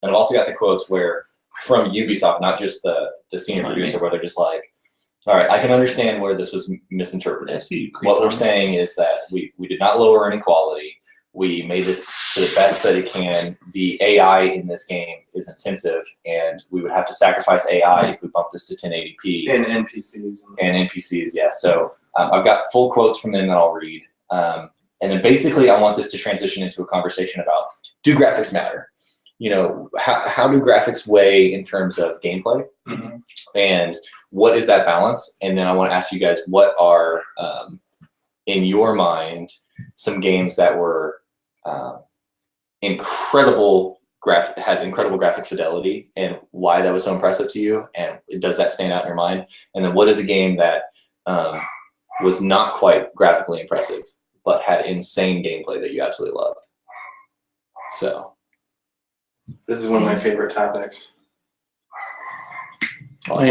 And I've also got the quotes where from Ubisoft, not just the senior producer, where they're just like, all right, I can understand where this was misinterpreted. What we're saying is that we did not lower inequality. We made this to the best that it can. The AI in this game is intensive, and we would have to sacrifice AI if we bump this to 1080p. And NPCs. And NPCs, yeah. So I've got full quotes from them that I'll read. And then basically I want this to transition into a conversation about, do graphics matter? You know, how do graphics weigh in terms of gameplay? Mm-hmm. And what is that balance? And then I want to ask you guys, what are, in your mind, some games that were had incredible graphic fidelity, and why that was so impressive to you? And does that stand out in your mind? And then what is a game that was not quite graphically impressive, but had insane gameplay that you absolutely loved? So. This is one of my favorite topics. I'll get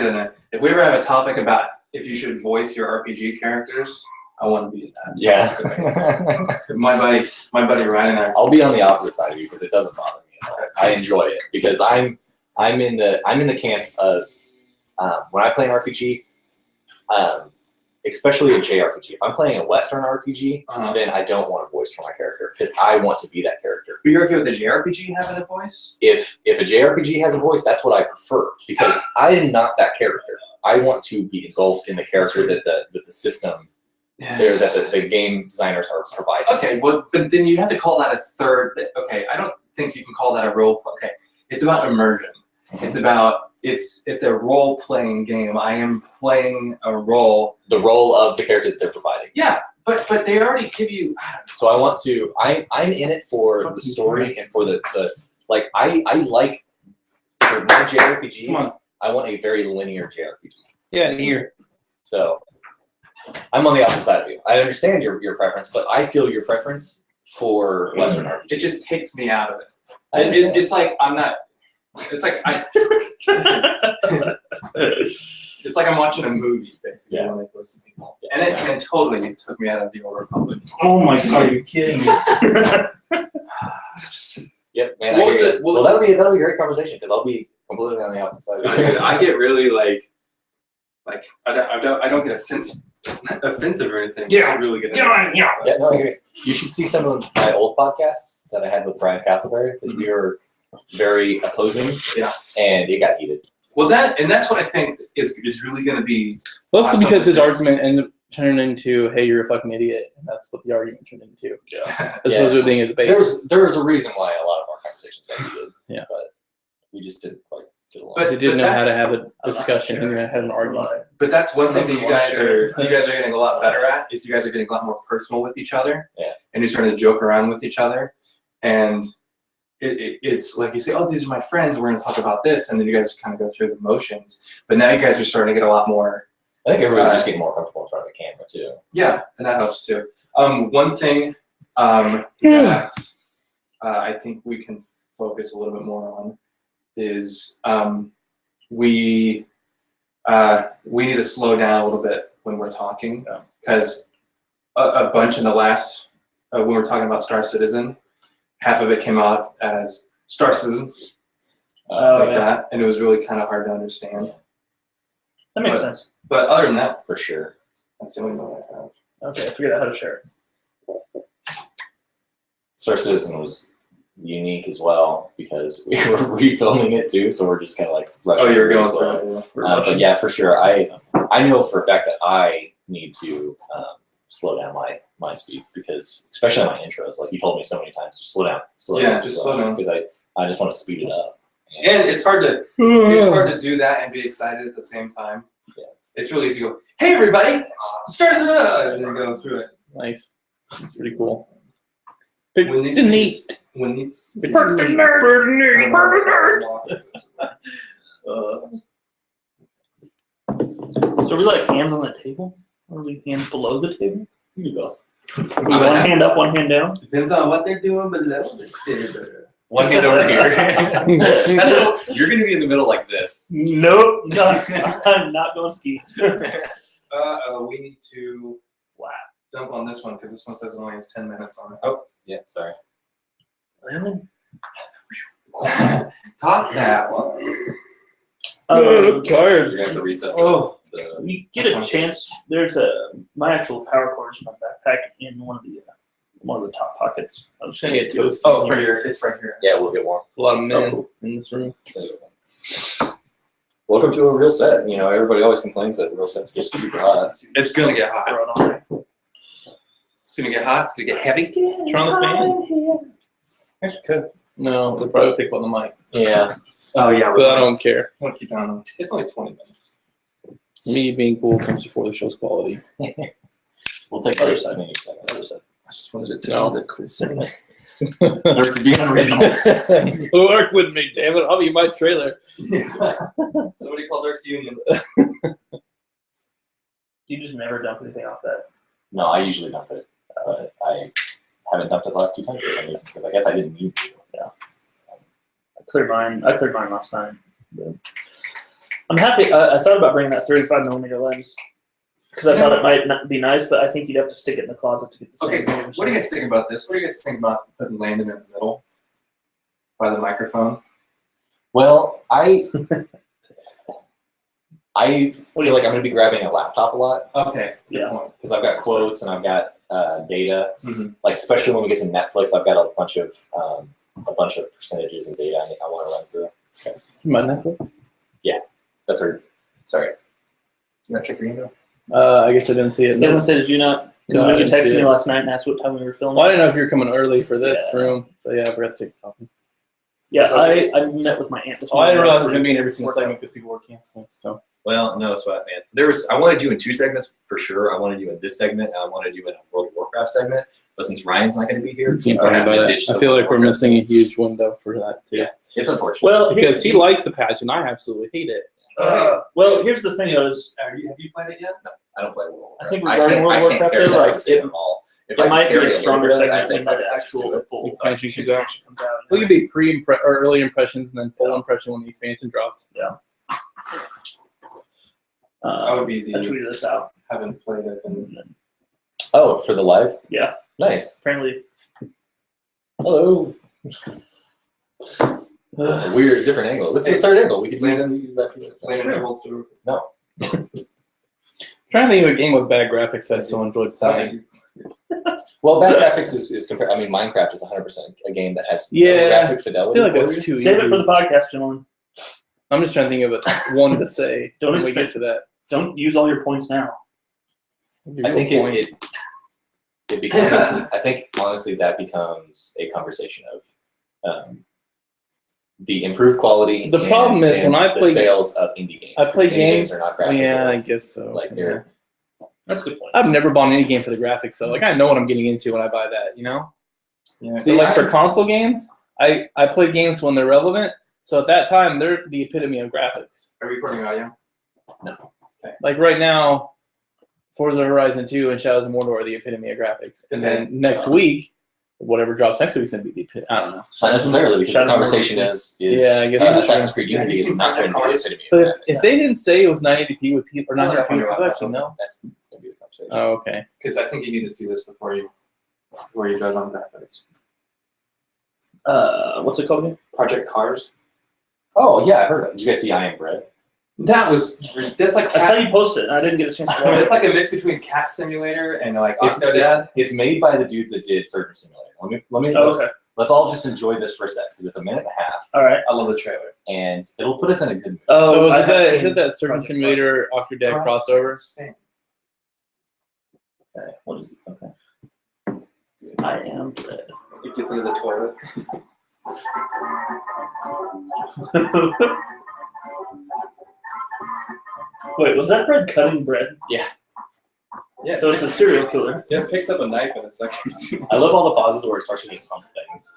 in it. If we ever have a topic about if you should voice your RPG characters, I want to be that. Yeah. my buddy Ryan and I. I'll be on the opposite side of you because it doesn't bother me at all. I enjoy it because I'm in the camp of when I play an RPG. Especially a JRPG. If I'm playing a Western RPG, then I don't want a voice for my character because I want to be that character. But you're okay with the JRPG having a voice? If a JRPG has a voice, that's what I prefer because I am not that character. I want to be engulfed in the character that the system, that the game designers are providing. Okay, well, but then you have to call that a third. Okay, I don't think you can call that a role play. Okay, it's about immersion. It's about. It's a role-playing game. I am playing a role. The role of the character that they're providing. Yeah, but they already give you. So I want to. I'm in it for the story and for the like. I like for my JRPGs. I want a very linear JRPG. Yeah, here. So I'm on the opposite side of you. I understand your preference, but I feel your preference for Western RPGs. It just takes me out of it. It's like I'm not. It's like it's like I'm watching a movie, basically, when I listen to people. And totally took me out of the Old Republic. Oh my god, are you kidding me? Yep, man. Well, that'll be a great conversation because I'll be completely on the opposite side. I get really like I don't get offensive or anything. Yeah, I really get. Yeah, no, I agree. You should see some of my old podcasts that I had with Brian Castleberry because we were very opposing, and it got heated. Well, that's what I think is really going to be. Mostly because his argument ended up turning into, "Hey, you're a fucking idiot," and that's what the argument turned into. As opposed to being a debate. There was a reason why a lot of our conversations got heated. Yeah, but we just didn't quite get along. But they didn't know how to have a discussion and had an argument. But that's one thing that you guys are getting a lot better at is you guys are getting a lot more personal with each other. Yeah, and you're starting to joke around with each other, and. It's like you say, oh, these are my friends, we're going to talk about this, and then you guys kind of go through the motions. But now you guys are starting to get a lot more. I think everybody's just getting more comfortable in front of the camera, too. Yeah, and that helps, too. One thing that I think we can focus a little bit more on is we need to slow down a little bit when we're talking, because a bunch in the last, when we're talking about Star Citizen, half of it came out as Star Citizen, that, and it was really kind of hard to understand. That makes sense. But other than that, for sure, that's the only one I have. Okay, I figured out how to share it. Star Citizen was unique as well because we were refilming it too, so we're just kind of like rushing. Oh, you're going through it. But yeah, for sure, I know for a fact that I need to slow down my speed because especially on my intros, like you told me so many times, just slow down, slow down because I just want to speed it up. And it's hard to do that and be excited at the same time. Yeah, it's really easy to go, hey everybody, start and then go through it. Nice, it's pretty cool. So are we like hands on the table? Or are we hands below the table? You go. One hand up, one hand down. Depends on what they're doing below the table. One hand over here. You're going to be in the middle like this. Nope, I'm not going ski. We need to dump on this one because this one says it only has 10 minutes on it. Oh, yeah, sorry. Lemon. Got that one. I'm tired. You're gonna have to reset. Oh, the you get a chance. There's my actual power cord is in my backpack in one of the top pockets. I was Gonna get toast. Oh, it's right here. yeah, we'll get warm. A lot of men in this room. Welcome to a real set. You know, everybody always complains that real sets get super hot. It's gonna get hot. Throw it on there. It's gonna get hot. It's gonna get heavy. Turn on the fan. Yes, we could. No, they'll probably pick up on the mic. Yeah. Oh yeah, But I don't care. I'm gonna keep on. It's only 20 minutes. Me being cool comes before the show's quality. We'll take the other side. Other side. I just wanted it to No. do the cool thing. There could be unreasonable. Work with me, damn it. I'll be my trailer. Somebody called Dark's Union. You just never dump anything off that. No, I usually dump it. But I haven't dumped it the last 2 times for some reason because I guess I didn't need to. Yeah. I cleared mine last night. But I'm happy. I thought about bringing that 35mm lens because I thought it might not be nice, but I think you'd have to stick it in the closet to get the same. Okay, what do you guys think about this? What do you guys think about putting Landon in the middle by the microphone? Well, I feel like I'm going to be grabbing a laptop a lot Okay. Yeah. because I've got quotes and I've got data. Mhm. Like especially when we get to Netflix, I've got a bunch of percentages and data I want to run through. My Netflix? That's our. Sorry. You want to check your email? I guess I didn't see it. It doesn't say, did you not? Because No, when I you didn't texted see me it. last night and asked what time we were filming. Well, I didn't know if you were coming early for this Yeah. room. So yeah, I forgot to take the topic. Yeah, So- I met with my aunt this Oh, I didn't morning. realize it was going to be in every single segment because people were canceling. So Well, no sweat, man. I wanted you in 2 segments for sure. I wanted you in this segment, and I wanted you in a World of Warcraft segment. But since Ryan's not going to be here, we can't we're talk having about to it. ditch I the feel World like we're of Warcraft missing a huge window for that too. Yeah. It's unfortunate. Well, Because he likes the patch and I absolutely hate it. well, here's the thing, though, is Have you played it yet? I don't play World of Warcraft. I think I regarding can't- World I of can't Warcraft, carry though, that like, extension at all. If I it could might be carry a it stronger over that, segment I'd say when the probably just actual do it. full Expansion comes out. comes out. Look at the or early impressions and then full impression when the expansion drops. I would be I the tweeted this out. haven't played it and Oh, for the live? Yeah, Nice. apparently. Hello. A weird, different angle. This is the 3rd angle. We could use that for playing sure. it holds to No. Trying to think of a game with bad graphics I still enjoyed playing. Well, bad graphics is compared. I mean, Minecraft is 100% a game that has no Yeah. graphic I fidelity. feel like for that's you. too easy. Save it for the podcast, gentlemen. I'm just trying to think of one to say Don't when we expect- get to that. Don't use all your points now. I think it becomes. I think honestly that becomes a conversation of the improved quality. The problem is when I the play- sales of indie games. I play Indie games. are not Oh, graphic. yeah, I guess so. Like they're. That's a good point. I've never bought any game for the graphics, so like I know what I'm getting into when I buy that, you know. Yeah. So like for console games, I play games when they're relevant. So at that time, they're the epitome of graphics. Are we recording audio? Like right now, Forza Horizon 2 and Shadows of Mordor are the epitome of graphics. And then next week, whatever drops next week is going to be the epitome. I don't know. Not necessarily because the Shadows of conversation Mordor. is Yeah, I guess that's Assassin's true. Creed Unity is not going to be the epitome. But of graphics. if they didn't say it was 980p with people, or I 900p wonder with about people, that. actually, no. That's going to be the conversation. Oh, okay. Because I think you need to see this before you judge on graphics. What's it called again? Project Cars. Oh yeah, I heard of it. Did you guys see I Am Bread? That's like I saw you post it, and I didn't get a chance to watch it. it's like a mix between Cat Simulator and like It's, Octodad. it's made by the dudes that did Surgeon Simulator. Oh, okay. Let's all just enjoy this for a sec because it's a minute and a half All right. I love the trailer. and it'll put us in a good mood. Oh, I is have it seen that Surgeon Project Simulator Octodad crossover? Insane. Okay. What is it? Okay. I am dead. It gets into the toilet. Wait, was that Fred cutting bread? Yeah. So it's a serial killer. Yeah, picks up a knife in a second. I love all the pauses where it starts to just hump things.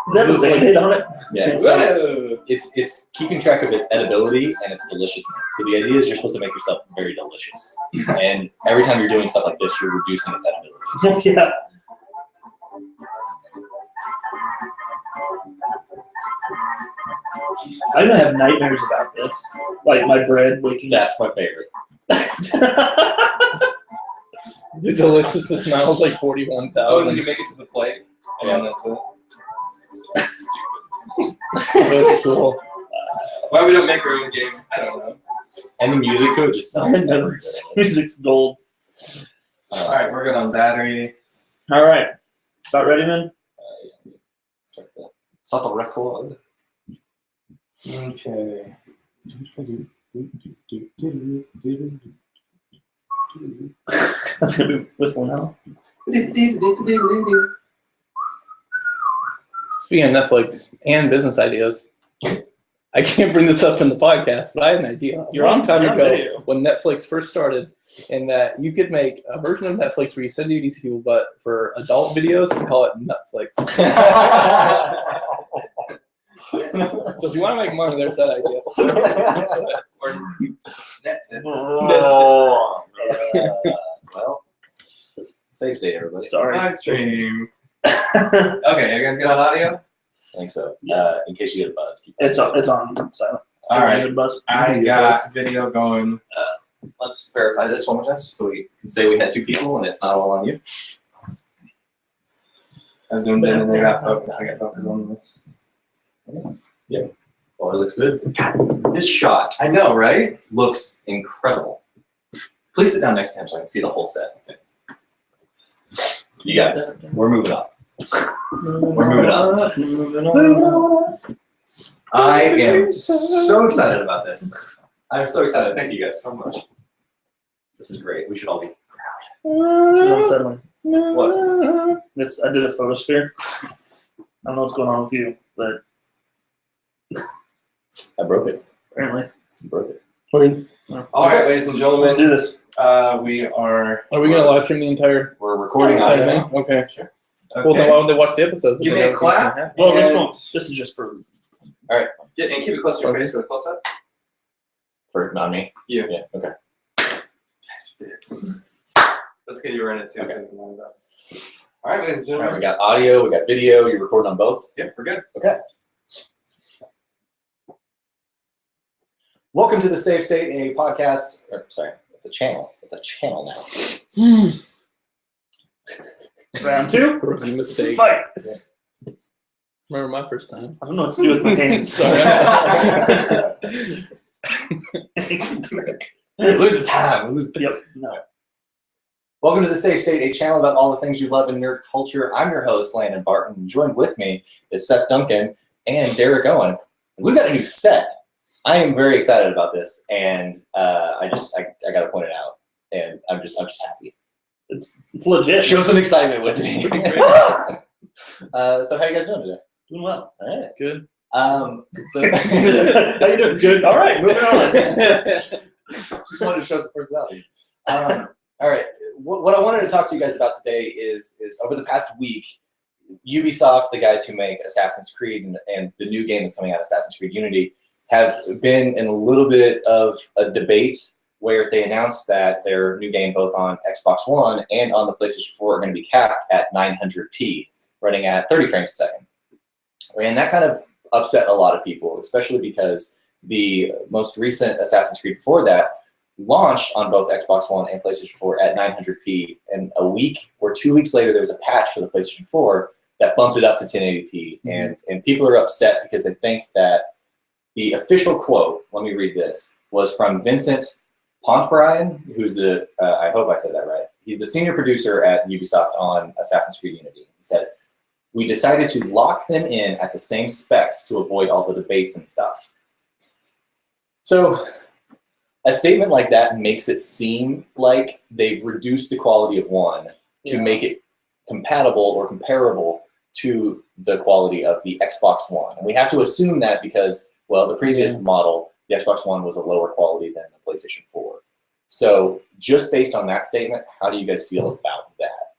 Is that a Band-Aid on it? Yeah, so it's keeping track of its edibility and its deliciousness. So the idea is you're supposed to make yourself very delicious, and every time you're doing stuff like this, you're reducing its edibility. Yeah. I'm gonna have nightmares about this. Like my bread waking up. That's my favorite. The deliciousness smells like 41,000. Oh, and then you make it to the plate, and then that's it. That's cool. Why we don't make our own games, I don't know. And the music to it just sounds so good. Music's gold. All right, we're good on battery. All right. About ready then? Start the record. Okay. I'm going to be whistling now. Speaking of Netflix and business ideas, I can't bring this up in the podcast, but I had an idea a long time ago when Netflix first started, and that you could make a version of Netflix where you send DVDs to people, but for adult videos, and call it Netflix. So if you want to make money, there's that idea. Or net tips. Well, SaveState, everybody. Sorry. Live stream. Okay, you guys got audio? I think so. Yeah. In case you get a buzz. Keep It's on silent. All right. Good buzz. I got video going. Let's verify this one more time so we can say we had 2 people and it's not all on you. I zoomed in and they got focus. I got focus on this. Yeah. Oh, it looks good. God, this shot, I know, right? looks incredible. Please sit down next to him so I can see the whole set. You guys, we're moving up. We're moving up. Moving on. I am so excited about this. I'm so excited. Thank you guys so much. This is great. We should all be proud. This is unsettling. What? I did a photosphere. I don't know what's going on with you, but I broke it. apparently. I broke it. All right, ladies and Let's gentlemen, do this. we are. Are we going to live stream the entire We're recording thing? audio. Okay. Sure. Okay. Well, then why don't they watch the episodes? Give if me they a never clap. seen it? Well, this And- won't. This is just for. Yeah, and keep it close to your Okay. face for the close up. For not me. You. Yeah. Okay. Let's get you in it too. Okay. So you can line it up. All right, ladies and All right. gentlemen. We got audio. We got video. You're recording on both. Yep, we're good. Okay. Welcome to the SaveState, a podcast. Or, sorry, it's a channel. It's a channel now. Round 2. Rookie mistake. Fight. Remember my first time. I don't know what to do with my hands. Sorry. Lose the time. Lose the Yep. No. Welcome to the SaveState, a channel about all the things you love in nerd culture. I'm your host, Landon Barton. And joined with me is Seth Duncan and Derek Owen. We've got a new set. I am very excited about this, and I got to point it out, and I'm just happy. It's legit. Show some excitement with me. So how you guys doing today? Doing well. All right. Good. How you doing? Good. All right. Moving on. Just wanted to show some personality. All right. What I wanted to talk to you guys about today is over the past week, Ubisoft, the guys who make Assassin's Creed and the new game that's coming out, Assassin's Creed Unity, have been in a little bit of a debate where they announced that their new game, both on Xbox One and on the PlayStation 4, are going to be capped at 900p, running at 30 frames a second. And that kind of upset a lot of people, especially because the most recent Assassin's Creed before that launched on both Xbox One and PlayStation 4 at 900p. And a week or 2 weeks later, there was a patch for the PlayStation 4 that bumped it up to 1080p. And people are upset because they think that the official quote, let me read this, was from Vincent Pontbriand, who's the, I hope I said that right. He's the senior producer at Ubisoft on Assassin's Creed Unity. He said, "We decided to lock them in at the same specs to avoid all the debates and stuff." So a statement like that makes it seem like they've reduced the quality of one to make it compatible or comparable to the quality of the Xbox One. And we have to assume that because, well, the previous model, the Xbox One, was a lower quality than the PlayStation 4. So just based on that statement, how do you guys feel about that?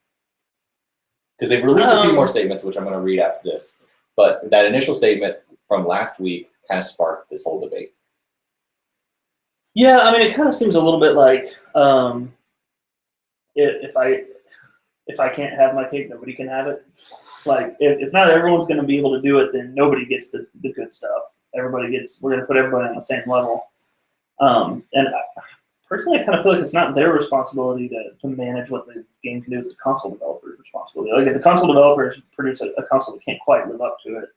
Because they've released a few more statements, which I'm going to read after this. But that initial statement from last week kind of sparked this whole debate. Yeah, I mean, it kind of seems a little bit like if I can't have my cake, nobody can have it. Like, if not everyone's going to be able to do it, then nobody gets the good stuff. We're going to put everybody on the same level. And personally, I kind of feel like it's not their responsibility to manage what the game can do. It's the console developer's responsibility. Like if the console developers produce a console that can't quite live up to it,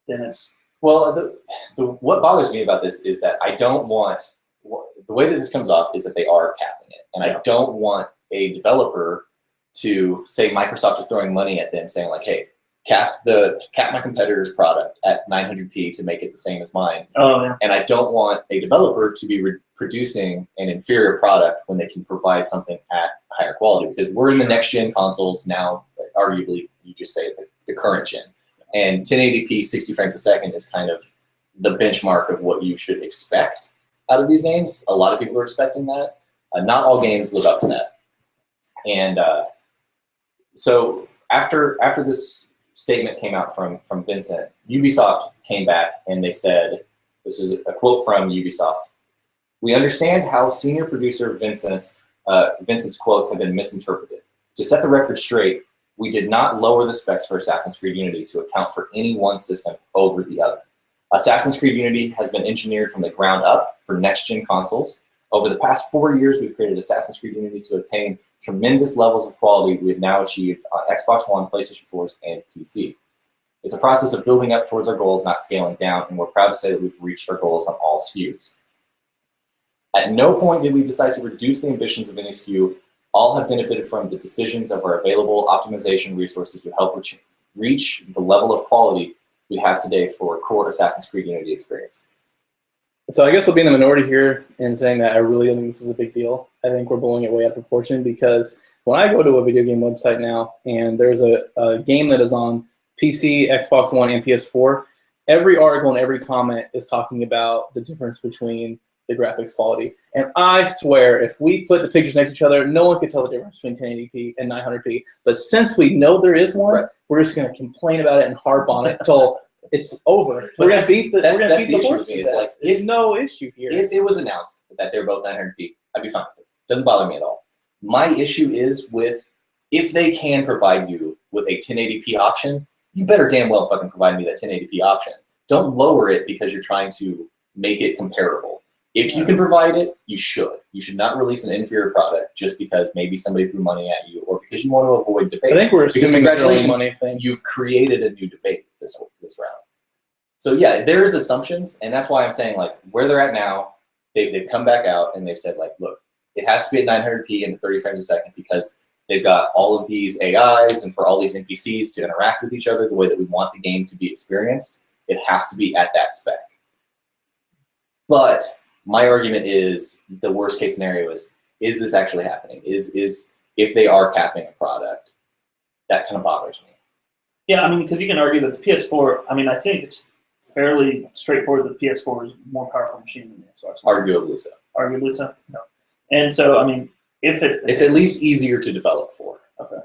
then it's Well, what bothers me about this is that I don't want the way that this comes off is that they are capping it, and I don't want a developer to say Microsoft is throwing money at them, saying like, "Hey, cap my competitor's product at 900p to make it the same as mine." Oh yeah. And I don't want a developer to be producing an inferior product when they can provide something at higher quality, because we're in the next gen consoles now. Arguably, you just say the current gen. And 1080p 60 frames a second is kind of the benchmark of what you should expect out of these games. A lot of people are expecting that. Not all games live up to that. And so after this statement came out from Vincent, Ubisoft came back and they said, this is a quote from Ubisoft, "We understand how senior producer Vincent's quotes have been misinterpreted. To set the record straight, we did not lower the specs for Assassin's Creed Unity to account for any one system over the other. Assassin's Creed Unity has been engineered from the ground up for next-gen consoles. Over the past 4 years, we've created Assassin's Creed Unity to obtain tremendous levels of quality we have now achieved on Xbox One, PlayStation 4s, and PC. It's a process of building up towards our goals, not scaling down, and we're proud to say that we've reached our goals on all SKUs. At no point did we decide to reduce the ambitions of any SKU. All have benefited from the decisions of our available optimization resources to help reach the level of quality we have today for core Assassin's Creed Unity experience." So I guess I'll be in the minority here in saying that I really don't think this is a big deal. I think we're blowing it way out of proportion, because when I go to a video game website now and there's a game that is on PC, Xbox One, and PS4, every article and every comment is talking about the difference between the graphics quality. And I swear, if we put the pictures next to each other, no one could tell the difference between 1080p and 900p. But since we know there is one, we're just going to complain about it and harp on it until it's over. We're going to beat the horse with that. Like, there's no issue here. If it was announced that they're both 900p, I'd be fine with it. Doesn't bother me at all. My issue is with, if they can provide you with a 1080p option, you better damn well fucking provide me that 1080p option. Don't lower it because you're trying to make it comparable. If you can provide it, you should. You should not release an inferior product just because maybe somebody threw money at you or because you want to avoid debate. I think we're assuming congratulations, money thing. You've created a new debate this round. So yeah, there is assumptions, and that's why I'm saying like where they're at now, they've come back out and they've said like, look, it has to be at 900p and 30 frames a second because they've got all of these AIs and for all these NPCs to interact with each other the way that we want the game to be experienced, it has to be at that spec. But my argument is the worst case scenario is this actually happening? Is if they are capping a product, that kind of bothers me. Yeah, I mean, because you can argue that the PS4, I mean, I think it's fairly straightforward that the PS4 is a more powerful machine than the Xbox. Arguably so. Arguably so? No. And so, I mean, if it's at least easier to develop for. Okay.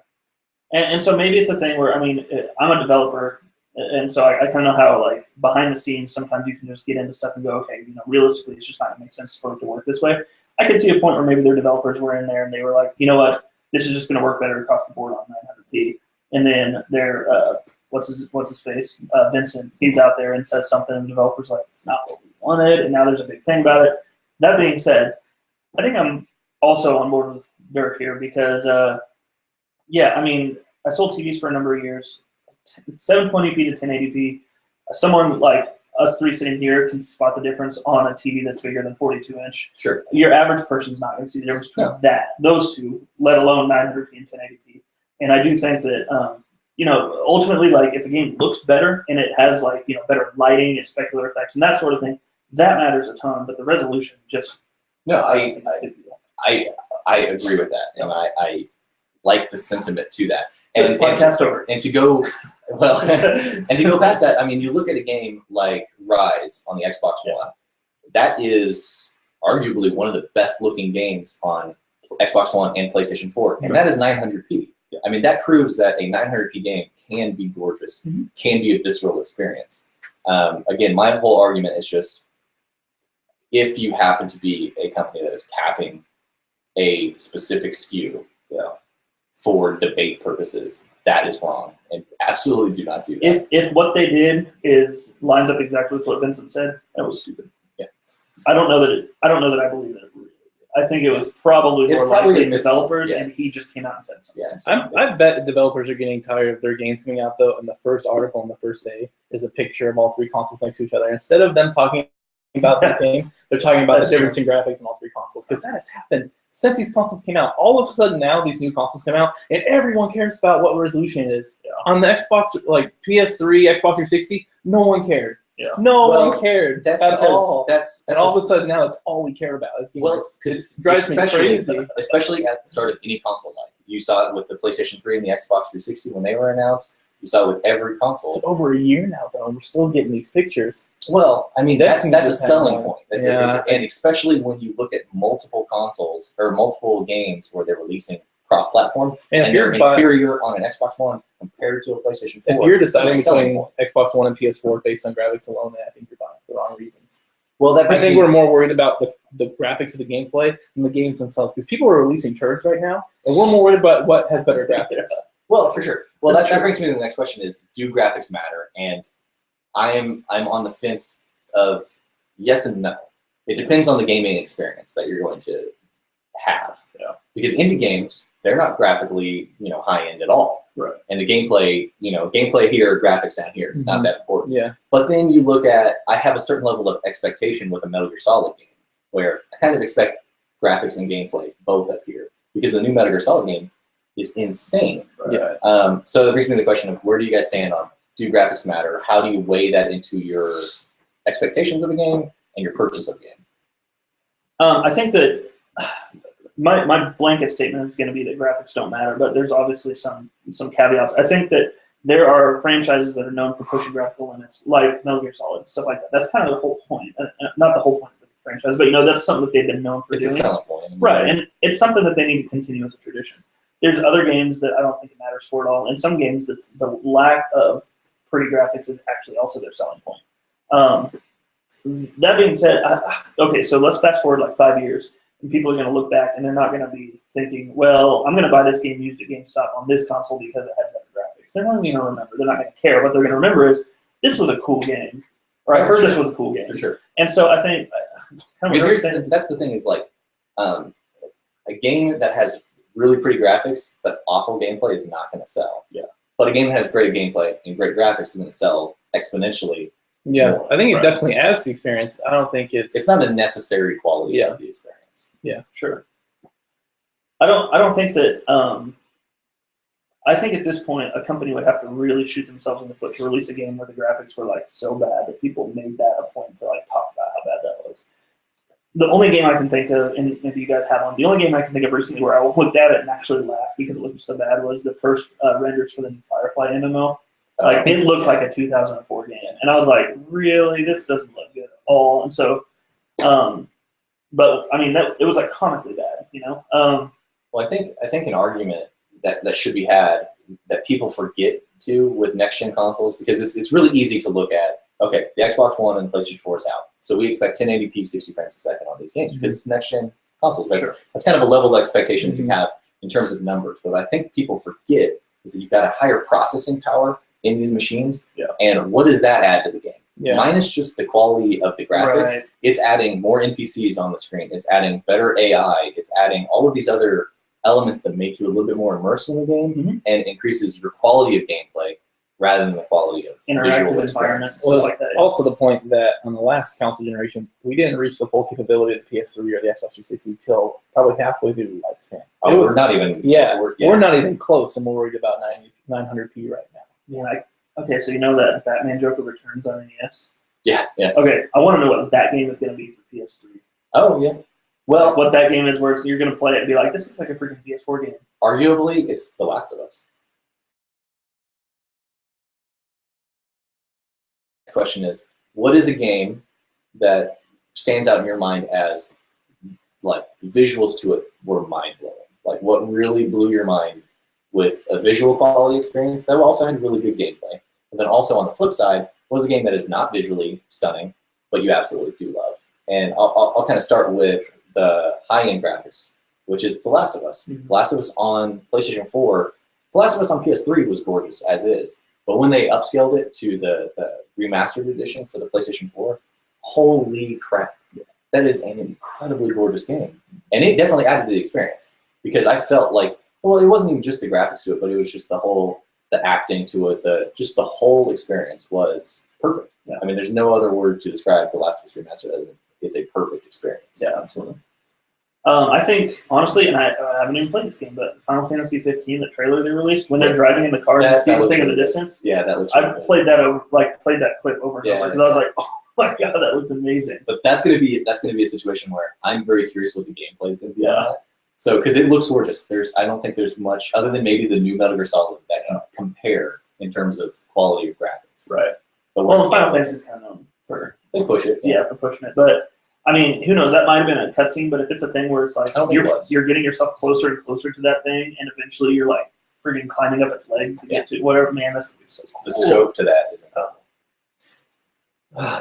And so maybe it's a thing where, I mean, I'm a developer, and so I kind of know how, like, behind the scenes, sometimes you can just get into stuff and go, okay, you know, realistically, it's just not going to make sense for it to work this way. I could see a point where maybe their developers were in there and they were like, you know what, this is just going to work better across the board on 900p. And then their, what's his face? Vincent, he's out there and says something, and the developer's like, it's not what we wanted, and now there's a big thing about it. That being said, I think I'm also on board with Dirk here because, yeah, I mean, I sold TVs for a number of years. 720p to 1080p. Someone like us three sitting here can spot the difference on a TV that's bigger than 42-inch. Sure. Your average person's not going to see the difference between those two, let alone 900p and 1080p. And I do think that, you know, ultimately, like, if a game looks better and it has, like, you know, better lighting and specular effects and that sort of thing, that matters a ton. But the resolution just I agree with that, and I like the sentiment to that. And to go well, and to go past that, I mean, you look at a game like Rise on the Xbox One. That is arguably one of the best looking games on Xbox One and PlayStation 4, and that is 900p. I mean, that proves that a 900p game can be gorgeous, can be a visceral experience. Again, my whole argument is just, if you happen to be a company that is capping a specific SKU, you know, for debate purposes, that is wrong, and absolutely do not do that. If what they did lines up exactly with what Vincent said, that was stupid. Yeah, I don't know that I believe that it really did. I think it was probably It's more probably likely a miss- developers, yeah. and he just came out and said something. Yeah. I bet developers are getting tired of their games coming out though, and the first article on the first day is a picture of all three consoles next to each other. Instead of them talking about the game, they're talking about That's the difference in graphics in all three consoles. Because that has happened since these consoles came out. All of a sudden now these new consoles come out, and everyone cares about what resolution it is. Yeah. On the Xbox, like PS3, Xbox 360, no one cared. Yeah. No Well, one cared That's at because all. that's And all of a sudden now it's all we care about. Is well, it because drives me crazy. especially at the start of any console life. You saw it with the PlayStation 3 and the Xbox 360 when they were announced. You saw it with every console. It's over a year now though, and we're still getting these pictures. Well, I mean, That's that's a just selling kinda- point. And especially when you look at multiple consoles or multiple games where they're releasing cross-platform And if and they're you're buying, inferior on an Xbox One compared to a PlayStation 4. if you're deciding that's a selling between point. Xbox One and PS4 based on graphics alone, then I think you're buying for the wrong reasons. Well, that I brings think me- we're more worried about the graphics of the gameplay than the games themselves, because people are releasing turds right now, and we're more worried about what has better graphics. Well, for sure. Well, That's that true. brings me to the next question: is do graphics matter? And I'm on the fence of yes and no. It depends on the gaming experience that you're going to have. Yeah. Because indie games, they're not graphically, high end at all. Right. And the gameplay, gameplay here, graphics down here. It's not that important. Yeah. But then you look at, I have a certain level of expectation with a Metal Gear Solid game, where I kind of expect graphics and gameplay both up here, because the new Metal Gear Solid game is insane. Yeah. So that brings me to the question of where do you guys stand on, do graphics matter? How do you weigh that into your expectations of a game and your purchase of a game? I think that my blanket statement is going to be that graphics don't matter, but there's obviously some caveats. I think that there are franchises that are known for pushing graphical limits, like Metal Gear Solid, stuff like that. That's kind of the whole point. Not the whole point of the franchise, but that's something that they've been known for It's doing. a selling point. Right, and it's something that they need to continue as a tradition. There's other games that I don't think it matters for at all, and some games that the lack of pretty graphics is actually also their selling point. That being said, okay, so let's fast forward like 5 years, and people are going to look back, and they're not going to be thinking, well, I'm going to buy this game used at GameStop on this console because it had better graphics. They're not even going to remember. They're not going to care. What they're going to remember is, this was a cool game, or I heard this was a cool game. For sure. And so I think, That's the thing is like, a game that has really pretty graphics but awful gameplay is not going to sell. Yeah. But a game that has great gameplay and great graphics is going to sell exponentially. Yeah. more. I think it Right. definitely adds to the experience. I don't think It's not a necessary quality Yeah. of the experience. Sure. I don't think that. I think at this point, a company would have to really shoot themselves in the foot to release a game where the graphics were like so bad that people made that a point to like talk about how bad that was. The only game I can think of, and maybe you guys have one, the only game I can think of recently where I looked at it and actually laughed because it looked so bad was the first renders for the new Firefly MMO. Like, it looked like a 2004 game. And I was like, really? This doesn't look good at all. And so, but I mean, it was like comically bad, Well, I think an argument that should be had that people forget to with next gen consoles, because it's really easy to look at. Okay, the Xbox One and the PlayStation 4 is out, so we expect 1080p 60 frames a second on these games because it's next gen consoles. That's kind of a level of expectation that you have in terms of numbers. But I think people forget is that you've got a higher processing power in these machines, and what does that add to the game? Yeah. Minus just the quality of the graphics, Right. it's adding more NPCs on the screen. It's adding better AI. It's adding all of these other elements that make you a little bit more immersed in the game and increases your quality of gameplay rather than the quality of visual Interactive experience. environments, Well, stuff like that. also the point that on the last console generation, we didn't reach the full capability of the PS3 or the Xbox 360 until probably halfway through the lifespan. Oh, we're not even. We're not even close, and we're worried about 900p right now. Yeah. Okay, so you know that Batman Joker Returns on NES? Yeah. Okay, I want to know what that game is going to be for PS3. Oh, yeah. Well, What that game is where you're going to play it and be like, this looks like a freaking PS4 game. arguably, it's The Last of Us. The question is, what is a game that stands out in your mind as, like, visuals to it were mind-blowing? Like, what really blew your mind with a visual quality experience that also had really good gameplay? But then also on the flip side, was a game that is not visually stunning, but you absolutely do love? And I'll kind of start with the high-end graphics, which is The Last of Us. Mhm. The Last of Us on PlayStation 4, The Last of Us on PS3 was gorgeous as is. But when they upscaled it to the remastered edition for the PlayStation 4, holy crap. that is an incredibly gorgeous game. And it definitely added to the experience because I felt like, well, it wasn't even just the graphics to it, but it was just the acting to it, just the whole experience was perfect. Yeah. I mean, there's no other word to describe The Last of Us Remastered other than it's a perfect experience. Yeah, absolutely. I think, honestly, and I haven't even played this game, but Final Fantasy 15, the trailer they released, when they're driving in the car and see the thing in the distance. Yeah, that looks I really good. played that clip over and over because I was like, oh my god, that looks amazing. But that's gonna be a situation where I'm very curious what the gameplay is gonna be on that. So, because it looks gorgeous. I don't think there's much other than maybe the new Metal Gear Solid that can compare in terms of quality of graphics. Right. But Well, Final Fantasy is kind of known for they push it. yeah, for pushing it, but. I mean, who knows? That might have been a cutscene, but if it's a thing where it's like you're getting yourself closer and closer to that thing, and eventually you're like freaking climbing up its legs to get to whatever, man, that's gonna be so cool. The scope to that is incredible.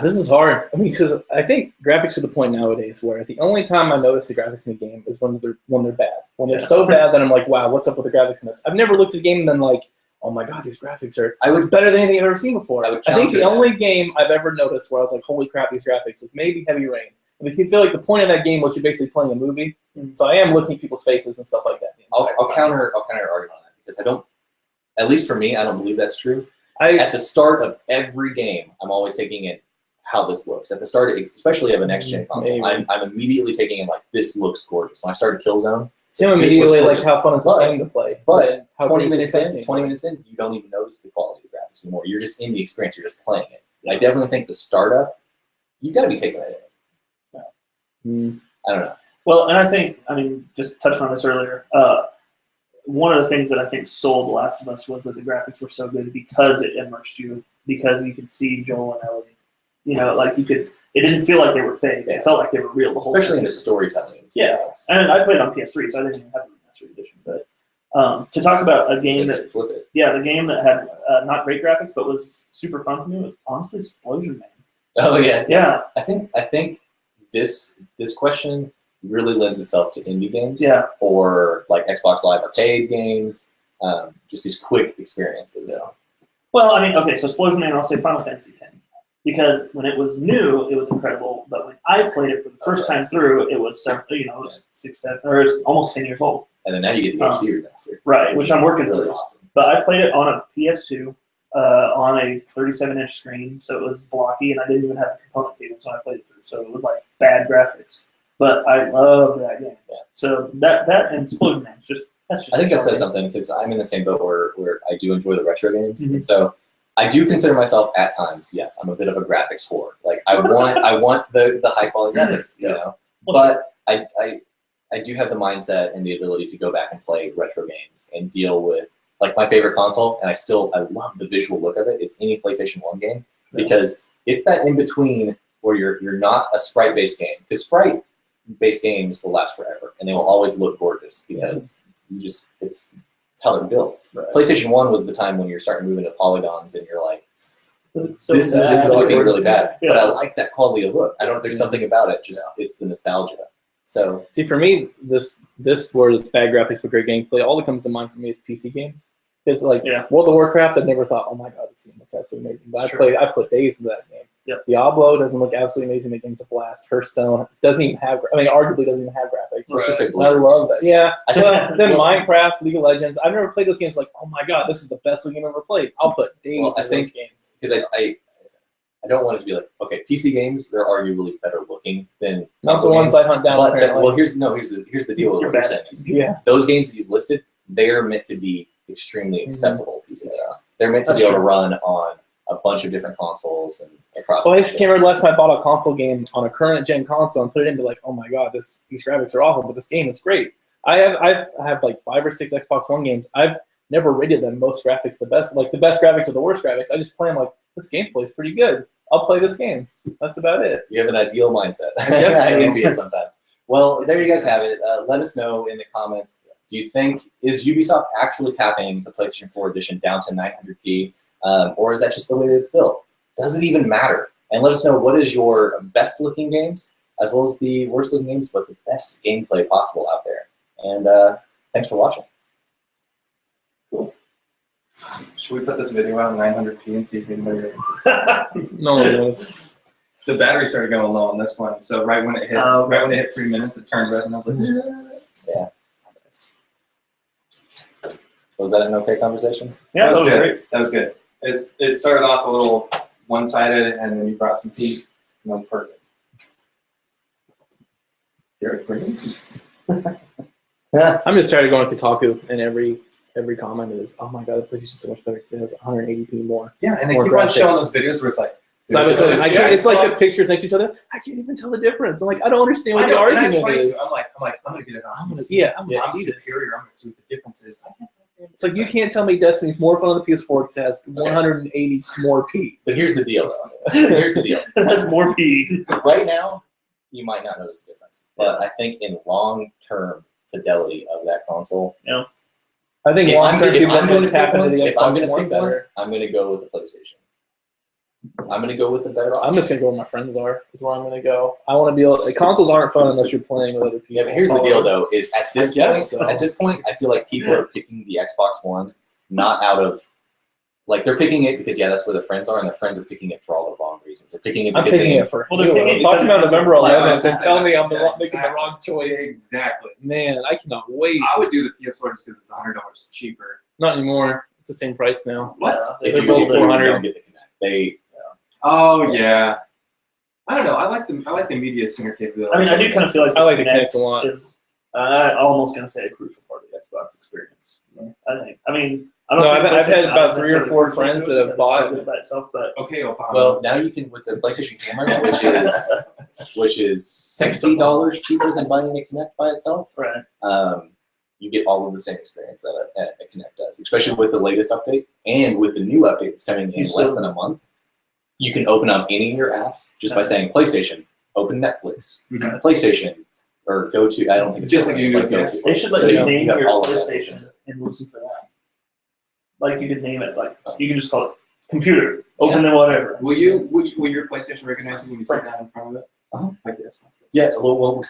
This is hard. I mean, because I think graphics to the point nowadays where the only time I notice the graphics in the game is when they're bad. When they're so bad that I'm like, wow, what's up with the graphics in this? I've never looked at the game and been like, oh my god, these graphics are better than anything I've ever seen before. I think the only game I've ever noticed where I was like, holy crap, these graphics was maybe Heavy Rain. And if you feel like the point of that game was you're basically playing a movie, so I am looking at people's faces and stuff like that. I'll counter your argument on that because I don't, at least for me, I don't believe that's true. At the start of every game, I'm always taking in how this looks. At the start, especially of a next gen console, I'm immediately taking in like this looks gorgeous. When I started Killzone, see, I'm immediately like how fun it's playing to play. But 20 minutes in, you don't even notice the quality of the graphics anymore. You're just in the experience. You're just playing it. I definitely think the startup, you've got to be taking that in. I don't know. Well, and I mean, just touching on this earlier, one of the things that I think sold The Last of Us was that the graphics were so good because it immersed you, because you could see Joel and Ellie. You know, like it didn't feel like they were fake. It felt like they were real the whole Especially time. in the storytelling. Yeah, and I played on PS3, so I didn't even have the remastered edition. But to talk about a game the game that had not great graphics but was super fun for me was honestly Explosion Man. Oh yeah. Yeah. I think this question really lends itself to indie games. Yeah. Or like Xbox Live Arcade games. Just these quick experiences. Yeah. Well, I mean, okay, so Explosion Man, I'll say Final Fantasy X. Because when it was new, it was incredible. But when I played it for the first time through, it was 6, 7, or it was almost 10 years old. And then now you get the HD remaster. Right, which I'm working really through. Awesome. But I played it on a PS2 on a 37-inch screen, so it was blocky, and I didn't even have a component cable, so I played it through. So it was like bad graphics. But I loved that game. Yeah. So that and Explosion Man, that's just. I think that says something because I'm in the same boat where I do enjoy the retro games, and so. I do consider myself at times, yes, I'm a bit of a graphics whore. Like I want the high quality graphics, you know. But I do have the mindset and the ability to go back and play retro games and deal with like my favorite console, and I love the visual look of it, is any PlayStation 1 game because it's that in between where you're not a sprite based game. Because sprite based games will last forever and they will always look gorgeous because it's how they're built. Right. PlayStation 1 was the time when you're starting to move into polygons and you're like, this is looking really bad. Yeah. But I like that quality of look. I don't know if there's something about it, it's the nostalgia. So see, for me, this where it's bad graphics but great gameplay, all that comes to mind for me is PC games. It's like World of Warcraft, I never thought, oh my god, this game looks absolutely amazing. But I put days into that game. Yep. Diablo doesn't look absolutely amazing. The game's a blast. Hearthstone doesn't even have. I mean, arguably doesn't even have graphics. It's just like I love that. Yeah. Then Minecraft, League of Legends. I've never played those games. Like, oh my god, this is the best game I've ever played. I'll put days into those games because I don't want it to be like, okay, PC games, they're arguably better looking than not the ones I hunt down. But here's the deal with what you're saying. Yeah. Those games that you've listed, they're meant to be extremely accessible PC games. They're meant to be able to run on a bunch of different consoles and across. Well, I just can't remember last time I bought a console game on a current gen console and put it into like, oh my god, these graphics are awful, but this game is great. I have like 5 or 6 Xbox One games. I've never rated them most graphics the best, like the best graphics or the worst graphics. I just play them like, this gameplay is pretty good. I'll play this game. That's about it. You have an ideal mindset. I envy it sometimes. Well, there you guys have it. Let us know in the comments. Do you think, is Ubisoft actually capping the PlayStation 4 edition down to 900p? Or is that just the way that it's built? Does it even matter? And let us know what is your best looking games as well as the worst looking games, but the best gameplay possible out there. And thanks for watching. Cool. Should we put this video out in 900p and see if anybody else? No. the battery started going low on this one. So right when it hit, right when it hit 3 minutes, it turned red, and I was like, Yeah. Was that an okay conversation? Yeah, that was good. great. That was good. It started off a little one-sided, and then you brought some heat, and that was perfect. You're bringing heat. I'm just tired of going to Kotaku, and every comment is, "Oh my god, the PlayStation's so much better because it has 180p more." Yeah, and they More keep on showing graphics. those videos where it's like, So dude, it's like the pictures next to each other. I can't even tell the difference. I'm like, I don't understand what the argument is. I'm like, I'm gonna get it on. I'm gonna I'm see this. superior. I'm gonna see what the difference is. It's like you can't tell me Destiny's more fun on the PS4 because it has 180 more P. But here's the deal, though. Here's the deal. That's more P. Right now, you might not notice the difference, but I think in long-term fidelity of that console, I think if long term I'm people are going going to to tap into the if I'm Xbox going to One pick one, better. I'm going to go with the PlayStation. I'm going to go with the better option. I'm just going to go where my friends are. Is where I'm going to go. I want to be able. The consoles aren't fun unless you're playing with other people. Yeah, but here's the deal, though: is at this I point, guess so. at this point, I feel like people are picking the Xbox One not out of like they're picking it because that's where their friends are, and their friends are picking it for all the wrong reasons. They're picking it I'm because picking they it for. Well, they're you. picking it Talking about because November it's 11th and tell me I'm Yeah, making the wrong choice. Exactly. Man, I cannot wait. I would do the PS4 just because it's $100 cheaper. Not anymore. It's the same price now. What? if They're you, both if you 400. don't get the Kinect, they Oh yeah. I don't know. I like the media center capability. I mean, I do kind of feel like I like the Kinect Kinect a lot. is I'm almost going to say a crucial part of the Xbox experience. I think. I mean, I don't. No, think I've had PlayStation about is 3 or necessarily 4 crucial to friends it that have because it's bought so good by itself, but okay, Obama. well now you can with the PlayStation Camera, which is $60 cheaper than buying a Kinect by itself. right. You get all of the same experience that a Kinect does, especially with the latest update and with the new update that's coming in less than a month. You can open up any of your apps just by saying PlayStation, open Netflix, PlayStation, or go to. I don't think it's Just like you do with go the to. They should let So you you name have your all of that. PlayStation and listen for that. Like you could name it. Like you can just call it computer. Open and whatever. Will your PlayStation recognize it when you sit down in front of it? Like this. Yeah, so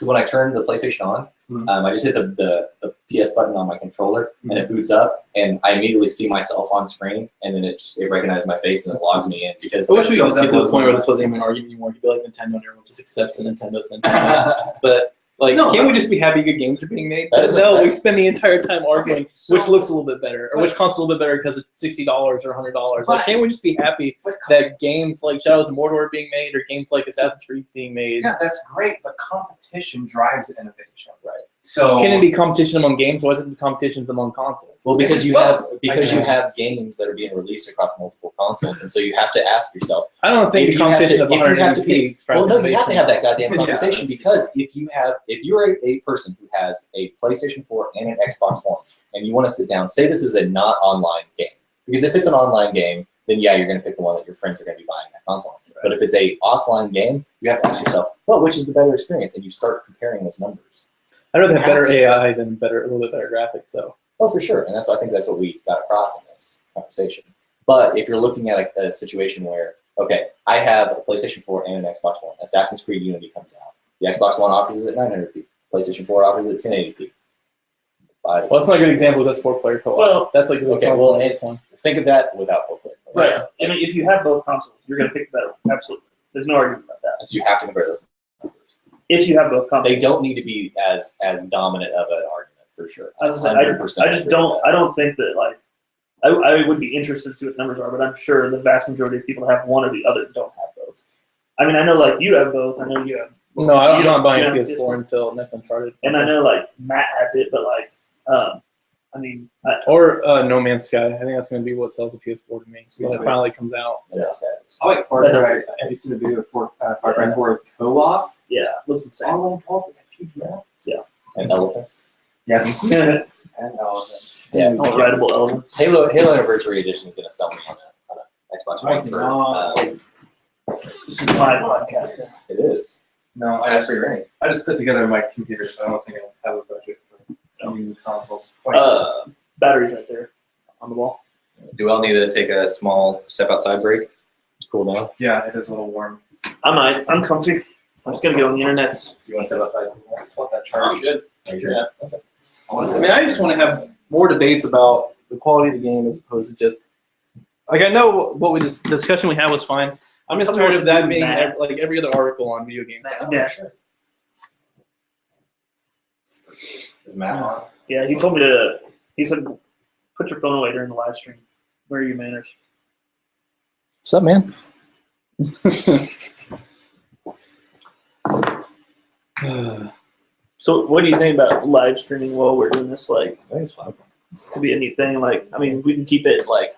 when I turn the PlayStation on, I just hit the PS button on my controller, and it boots up, and I immediately see myself on screen, and then it recognizes my face, and it logs me in. Because I wish we could get to the point where this wasn't even an argument anymore. You'd be like Nintendo, and everyone just accepts the Nintendo's Nintendo. But can't we just be happy good games are being made? No, we spend the entire time arguing which looks a little bit better, or which console's a little bit better because it's $60 or $100. Like, can't we just be happy that games like Shadows of Mordor are being made, or games like Assassin's Creed being made? Yeah, that's great, but competition drives innovation, right? So Can it be competition among games? Why is it the competitions among consoles? Well, because you have games that are being released across multiple consoles, and so you have to ask yourself. I don't think If the you have competition to- of if you have to 180p. Well, no, you have to have that goddamn Yeah, conversation because if you're a person who has a PlayStation 4 and an Xbox One, and you want to sit down, say this is a not online game, because if it's an online game, then yeah, you're going to pick the one that your friends are going to be buying that console. Right. But if it's a offline game, you have to ask yourself, well, which is the better experience, and you start comparing those numbers. I'd rather have better AI than a little bit better graphics, though. Oh, for sure, and I think that's what we got across in this conversation. But if you're looking at a situation where, okay, I have a PlayStation 4 and an Xbox One, Assassin's Creed Unity comes out. The Xbox One offers it at 900p. PlayStation 4 offers it at 1080p. Well, that's not a good example. That's 4-player co-op. Well, that's like okay. This one. Think of that without 4-player. Right. I mean, if you have both consoles, you're going to pick the better one. Absolutely. There's no argument about that. So you have to compare those numbers. If you have both consoles, They don't need to be as dominant of an argument for sure. As I said, I just don't. I don't think that like. I would be interested to see what the numbers are, but I'm sure the vast majority of people have one or the other don't have both. I mean, I know like you have both. I know you have. No, I'm not buying a you PS4 until next Uncharted. And I know like Matt has it, but like, I mean, or No Man's Sky. I think that's going to be what sells a PS4 to me when it finally comes out. Yeah. I like Far Cry. Have you seen the video of Far Cry 4 co-op? Yeah, looks insane. Online co-op with a huge map. Yeah. And elephants. Yes. And And elephants. Yeah. rideable elements. Halo Anniversary Edition is going to sell me on an Xbox One for. This is my podcast. It is. No, I just put together my computer, so I don't think I have a budget for new consoles. Batteries right there on the wall. Do we all need to take a small step outside break? It's cool down. Yeah, it is a little warm. I might. I'm comfy. I'm just gonna get on the internets. Do you want to step outside? I want that charge. Good. Are you sure? Yeah. Okay. I just want to have more debates about the quality of the game as opposed to just like I know what the discussion we had was fine. I'm just Tell me tired what of to that do, being Matt. like every other article on video games. Yeah. Is Matt on? Yeah, he told me to. He said, "Put your phone away during the live stream. Where are your manners?" What's up, man? So, what do you think about live streaming while we're doing this? Like, I think it's fun. could be a neat thing. Like, I mean, we can keep it like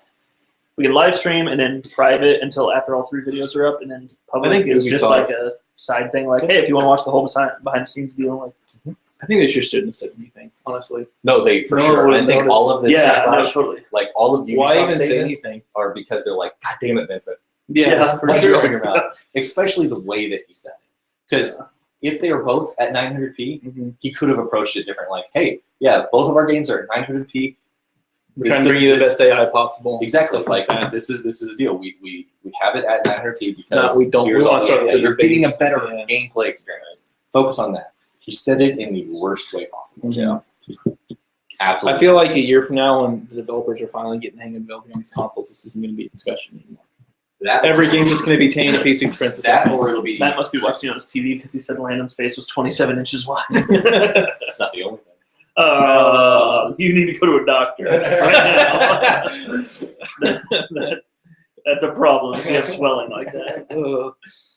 we can live stream and then private until after all 3 videos are up, and then public I think is we just saw- like a side thing. Like, hey, if you want to watch the whole behind the scenes deal, like, I think they just shouldn't have said anything, honestly. No, they for No sure. one I think noticed. all of this yeah, no, backlash, totally. like all of you Why even say statements anything? are because they're like, God damn it, Vincent. Yeah, for Why'd sure. you open your mouth? Especially the way that he said it. Because if they were both at 900p, he could have approached it different. Like, hey, yeah, both of our games are at 900p. We're trying to bring you the best AI possible. Exactly. Stuff Like that. this is a deal. We have it at 900p because No, we don't. here's We all wanna start the- with you're getting a base. better Yeah. gameplay experience. Focus on that. He said it in the worst way possible. Yeah. Absolutely. I feel like a year from now, when the developers are finally getting the hang of developing on these consoles, this isn't going to be a discussion anymore. that Every game's just going to be 1080p 60 frames a that second. or it'll be. Matt must be watching on his TV because he said Landon's face was 27 inches wide. That's not the only thing. You need to go to a doctor right now. That's a problem if you have swelling like that.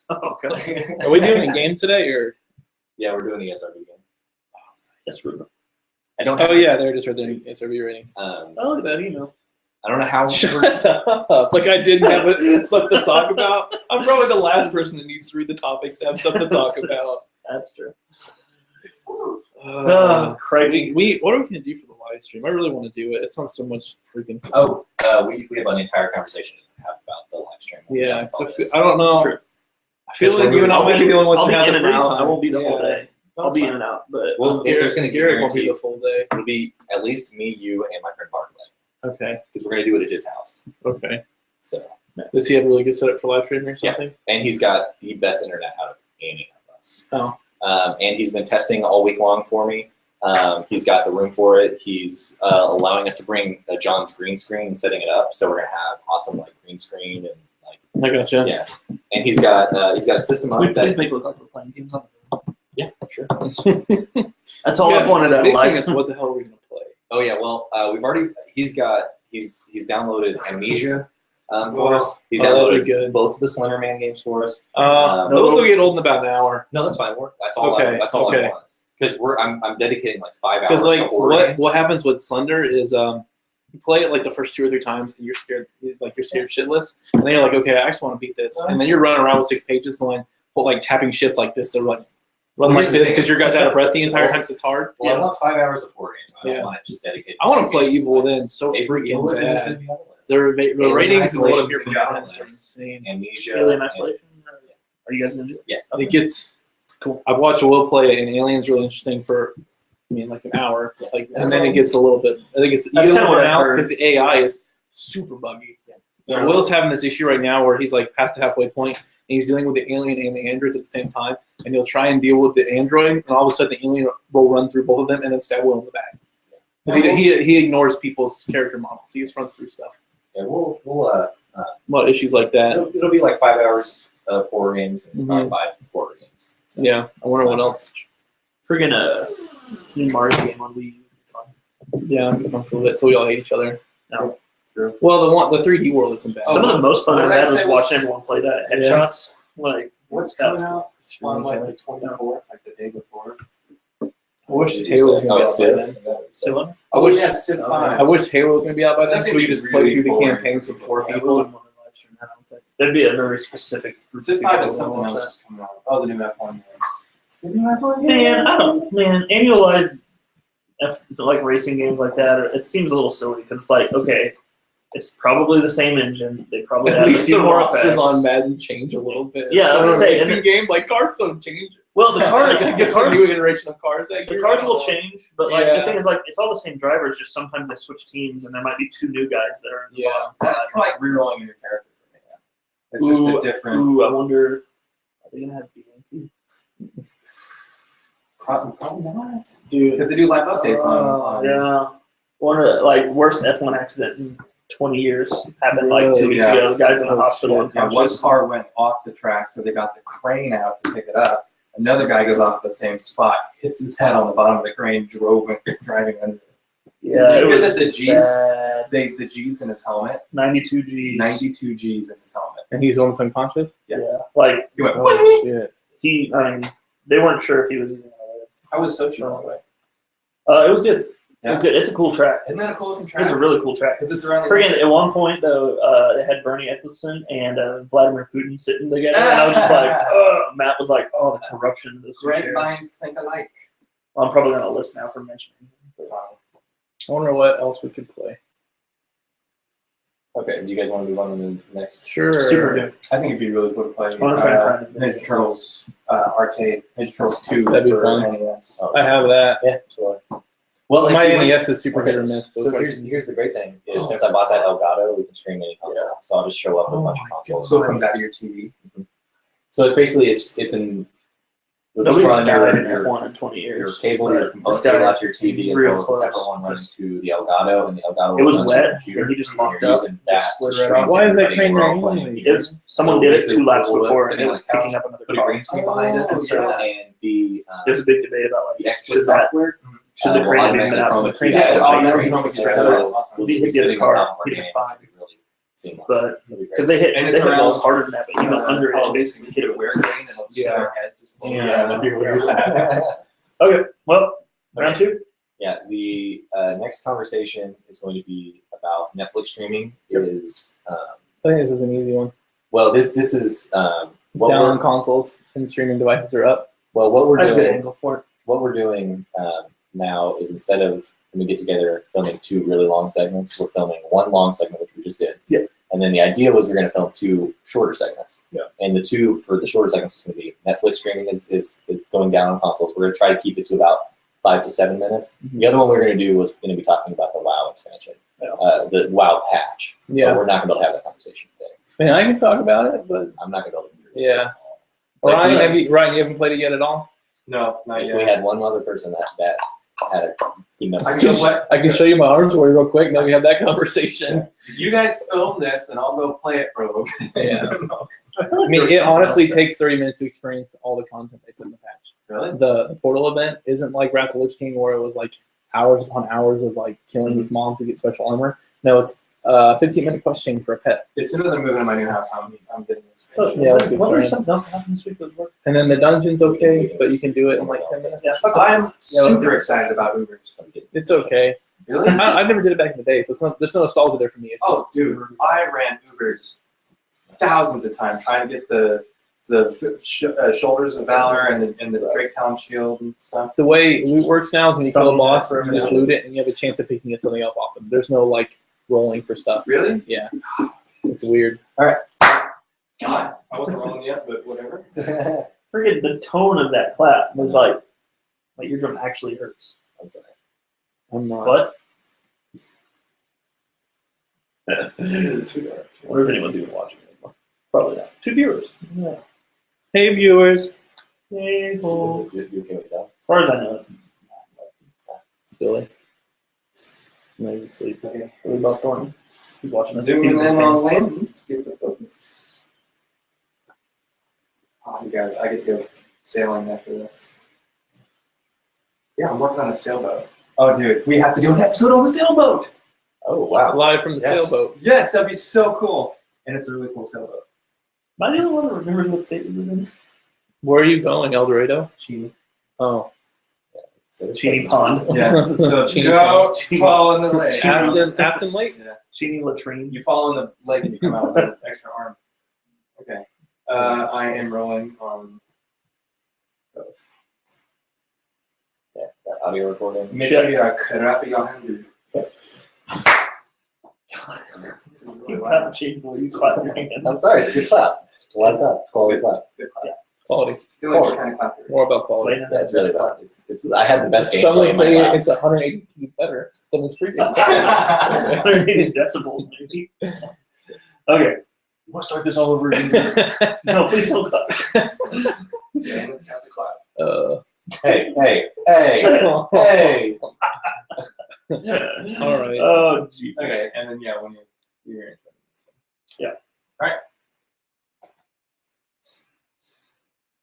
Oh, God. Are we doing a game today, or? Yeah, we're doing the SRB game. That's rude. I don't. Oh have yeah, there it is. Right there. SRB ratings. Oh, look at that email. I don't know how. Shut up! Like I didn't have stuff to talk about. I'm probably the last person that needs to read the topics to have stuff to talk about. That's true. Crikey. What are we gonna do for the live stream? I really want to do it. It's not so much freaking. We have an entire conversation to have about the live stream. Yeah, All this. I don't know. True. I feel Because like you and I I'll might be- be the only ones I'll who be have in the and free out. time. I won't be the whole Yeah. day. I'll be in and out, but Well, there's going to be Garrett won't be guaranteed. the full day. It'll be at least me, you, and my friend Barclay Okay. because we're going to do it at his house. Okay. So, Does he have a really good setup for live streaming or Yeah. something? and he's got the best internet out of any of us. Oh. And he's been testing all week long for me. He's got the room for it. He's allowing us to bring John's green screen and setting it up. So we're gonna have awesome like green screen and like I gotcha. Yeah. and he's got a system can we up that please make it look like we're playing games on the road? yeah sure. That's all I've wanted out of Big thing life. is, what the hell are we gonna play? Oh yeah, well we've already he's downloaded Amnesia for us. He's that'd be downloaded good. both of the Slender Man games for us. Those will get old in about an hour. No, that's fine. That's all. Okay, That's all okay. I want. Because I'm dedicating like 5 hours Because to like horror games. what happens with Slender is you play it like the first 2 or 3 times and you're scared shitless, and then you're like, okay, I just want to beat this, and then you're running around with 6 pages going, well, like tapping shift like this to like run like Here's the this thing. because your guy's out of breath the entire time 'cause it's hard. Well, I want 5 hours of horror games. I don't Yeah. want to just dedicate. I want to to play games. Evil Within so Avery freaking Evil Within is gonna bad. be on the list. The ratings and what I'm Isolation's hearing from gonna be on the friends are list. insane. Amnesia. Alien and- Isolation? Are you guys going to do it? Yeah. It gets cool. I've watched Will play it, and Alien's really interesting for, like an hour. Like, and then it gets a little bit. I think it's That's kinda what I've out heard. because the AI is super buggy. You know, Will's having this issue right now where he's like past the halfway point, and he's dealing with the alien and the androids at the same time, and he'll try and deal with the android, and all of a sudden the alien will run through both of them and then stab Will in the back. Because he ignores people's character models. He just runs through stuff. Yeah, we'll What issues like that? it'll be like 5 hours of horror games and Mhm. 5 horror games. So. Yeah, I wonder what else. Friggin' new Mario game on Wii U. Fun. Yeah, I'm fun for it till we all hate each other. No. Well, the 3D world isn't bad. Some of the most fun what I've did I had was say watching everyone play that Yeah. headshots. Like, What's That's coming out really on like fun. the 24th, like the day before? I wish Did you Halo was say- gonna be out by Civ? then. say what? I wish yeah, Civ Oh, 5. I wish Halo was gonna be out by then, That's so gonna we be could just play really through the boring. campaigns with 4 I people. wouldn't want to live stream that, I don't think. That'd be a very specific group Civ of 5 people and that something wanna else watch is coming out. Oh, the new F1 game. The new that. F1 game? Man, annualized like racing games like that, it seems a little silly because it's like, okay, it's probably the same engine. They probably At have a least few the more rosters effects. on Madden change a little bit. Yeah, I was gonna say, racing game like cars don't change. Well, the car, I the guess cars, the new iteration of cars. the cars will change, but like Yeah. the thing is, like it's all the same drivers. Just sometimes they switch teams, and there might be 2 new guys that are. In the Yeah. bottom That's five. kind of like rerolling your character for me. It's just a different. Ooh, I wonder. Are they gonna have BNP? Probably not. Dude, Because they do live updates on. Yeah. One of the like worst F1 accident in 20 years. Happened like 2 weeks ago. The guy's in the hospital Yeah, one unconscious. car went off the track, so they got the crane out to pick it up. Another guy goes off the same spot, hits his head on the bottom of the crane, driving under. Yeah, Did it you hear was that the G's, bad. the G's in his helmet? 92 G's. 92 G's in his helmet. And he's the one that's unconscious? Yeah. Like, He went, Oh, shit. they weren't sure if he was even alive. I was so chill, by the way. It was good. It was good. It's a cool track. Isn't that a cool looking It's track? a really cool track. Because it's around the Friggin' at one point though, they had Bernie Eccleston and Vladimir Putin sitting together, and I was just like, Matt was like, "Oh, the corruption of those two great chairs." minds think alike. Well, I'm probably on a list now for mentioning. I wonder what else we could play. Okay, do you guys want to move on to the next? Sure. Super good. I think it'd be really cool to play I wanna try and find it. Ninja Turtles arcade, Ninja Turtles 2 That'd be for fun. NES. I have that. Yeah, sure. Well, My see, NES is super hit or miss. So here's the great thing is since I bought that Elgato, we can stream any console. So I'll just show up with a bunch of consoles. So it comes out of your TV. So it's basically it's in Nobody's run died in your F1 in 20 your years. cable, your This component guy cable out to your TV, as real well as a close. separate one running to the Elgato, and the Elgato It was runs to your wet, computer. and he just and locked you're up. using that slid to right stream off. to Why is that everybody crane we're there all playing anyway? together. Someone So did it basically 2 laps we'll before, and sitting it on was the couch, picking up another put a car. green screen behind us, yeah. and the There's a big debate about like the expert should that software. should the will crane have been automatically out? chroma The crane key Yeah, out it of automatically the chroma screen. keys. So That's awesome. we'll He just hit be the sitting car, on top of our he'd game, been fine. which would be really seamless. But It'll be great. because they hit And they it's hit around- balls harder than that, but he went under it and basically hit it with Where his green and it'll just Yeah. head just Yeah. Okay, well, round 2. Yeah, the next conversation is going to be about Netflix streaming. It is I think this is an easy one. well, this is It's what down we're on consoles and streaming devices are up. well what we're That's a good doing. angle for it. What we're doing now is instead of when we get together filming 2 really long segments, we're filming 1 long segment, which we just did. Yeah. And then the idea was we're going to film 2 shorter segments. Yeah. And the 2 for the shorter segments is going to be Netflix streaming is going down on consoles. We're going to try to keep it to about 5 to 7 minutes. Mhm. The other one we're going to do was going to be talking about the WoW expansion, Yeah. the WoW patch. But Yeah. we're not going to be able to have that conversation today. Man, I can talk about it, but I'm not going to be able to contribute. Yeah. Like, Ryan, you haven't played it yet at all? No, not if yet. we had one other person that had a good enough. I can what? I can show you my arms where real quick, and then we have that conversation. You guys film this, and I'll go play it for a little bit. Yeah. I feel like I mean, there's it something honestly else takes 30 minutes to experience all the content they put in the patch. Really? The portal event isn't like Wrath of the Lich King where it was like hours upon hours of like killing these mobs to get special armor. No, it's a 15-minute quest chain for a pet. As soon as I move into my new house, I'm getting this. there. Yeah, that's good What for was you. something else that happened this week that was work? And then the dungeon's okay, but you can do it in like 10 minutes. Yeah, I'm let's super do it. excited about Ubers. It's okay. Really? I never did it back in the day, so there's no nostalgia there for me. It's Oh, just, dude, I ran Ubers thousands of times trying to get the shoulders of valor and the Drake Town shield and stuff. the way loot works now is when you It's kill a on boss, that you just for- loot it, and you have a chance of picking something up off them. There's no like rolling for stuff. Really? Yeah, it's weird. God, I wasn't rolling yet, but whatever. Forget the tone of that clap was like my eardrum actually hurts. I'm sorry. I'm not. What? I wonder if anyone's even watching anymore. Probably not. 2 viewers. Yeah. Hey viewers. Hey folks. You okay with that? As far as I know, it's Billy. no, he's asleep. Okay. What about Thornton? He's watching us. Zooming He's a in big on fan. Landon to get the focus. Oh, you guys, I get to go sailing after this. Yeah, I'm working on a sailboat. Oh, dude, we have to do an episode on the sailboat. Oh wow. Live from the Yes. sailboat. Yes, that'd be so cool. And it's a really cool sailboat. Am I the only one that remembers what state we live in? Where are you going, El Dorado? Cheating. Oh, So Cheney Pond. Yeah, so Cheating. don't fall in the lake. Afton Lake. Yeah. Cheney latrine. You fall in the lake and you come out with an extra arm. Okay. I am rolling on both. Yeah, that audio recording. Mitchie Karapi Yohandu. You clap cheek before you clap your hand. I'm sorry, it's a good clap. It's a lot of clap. It's quality clap. Good clap. Quality. Feel like you're kind of clapping. More about quality. Yeah, it's really bad. It's I had the best gameplay Some would in my say lap. it's 180 feet better than this previous. 180 decibels, maybe. Okay. You want to start this all over again? No, please don't clap. Yeah, let's have the clap. Hey, hey, hey, hey. All right. Oh, gee. Okay, and then yeah, when you You're interested in this one.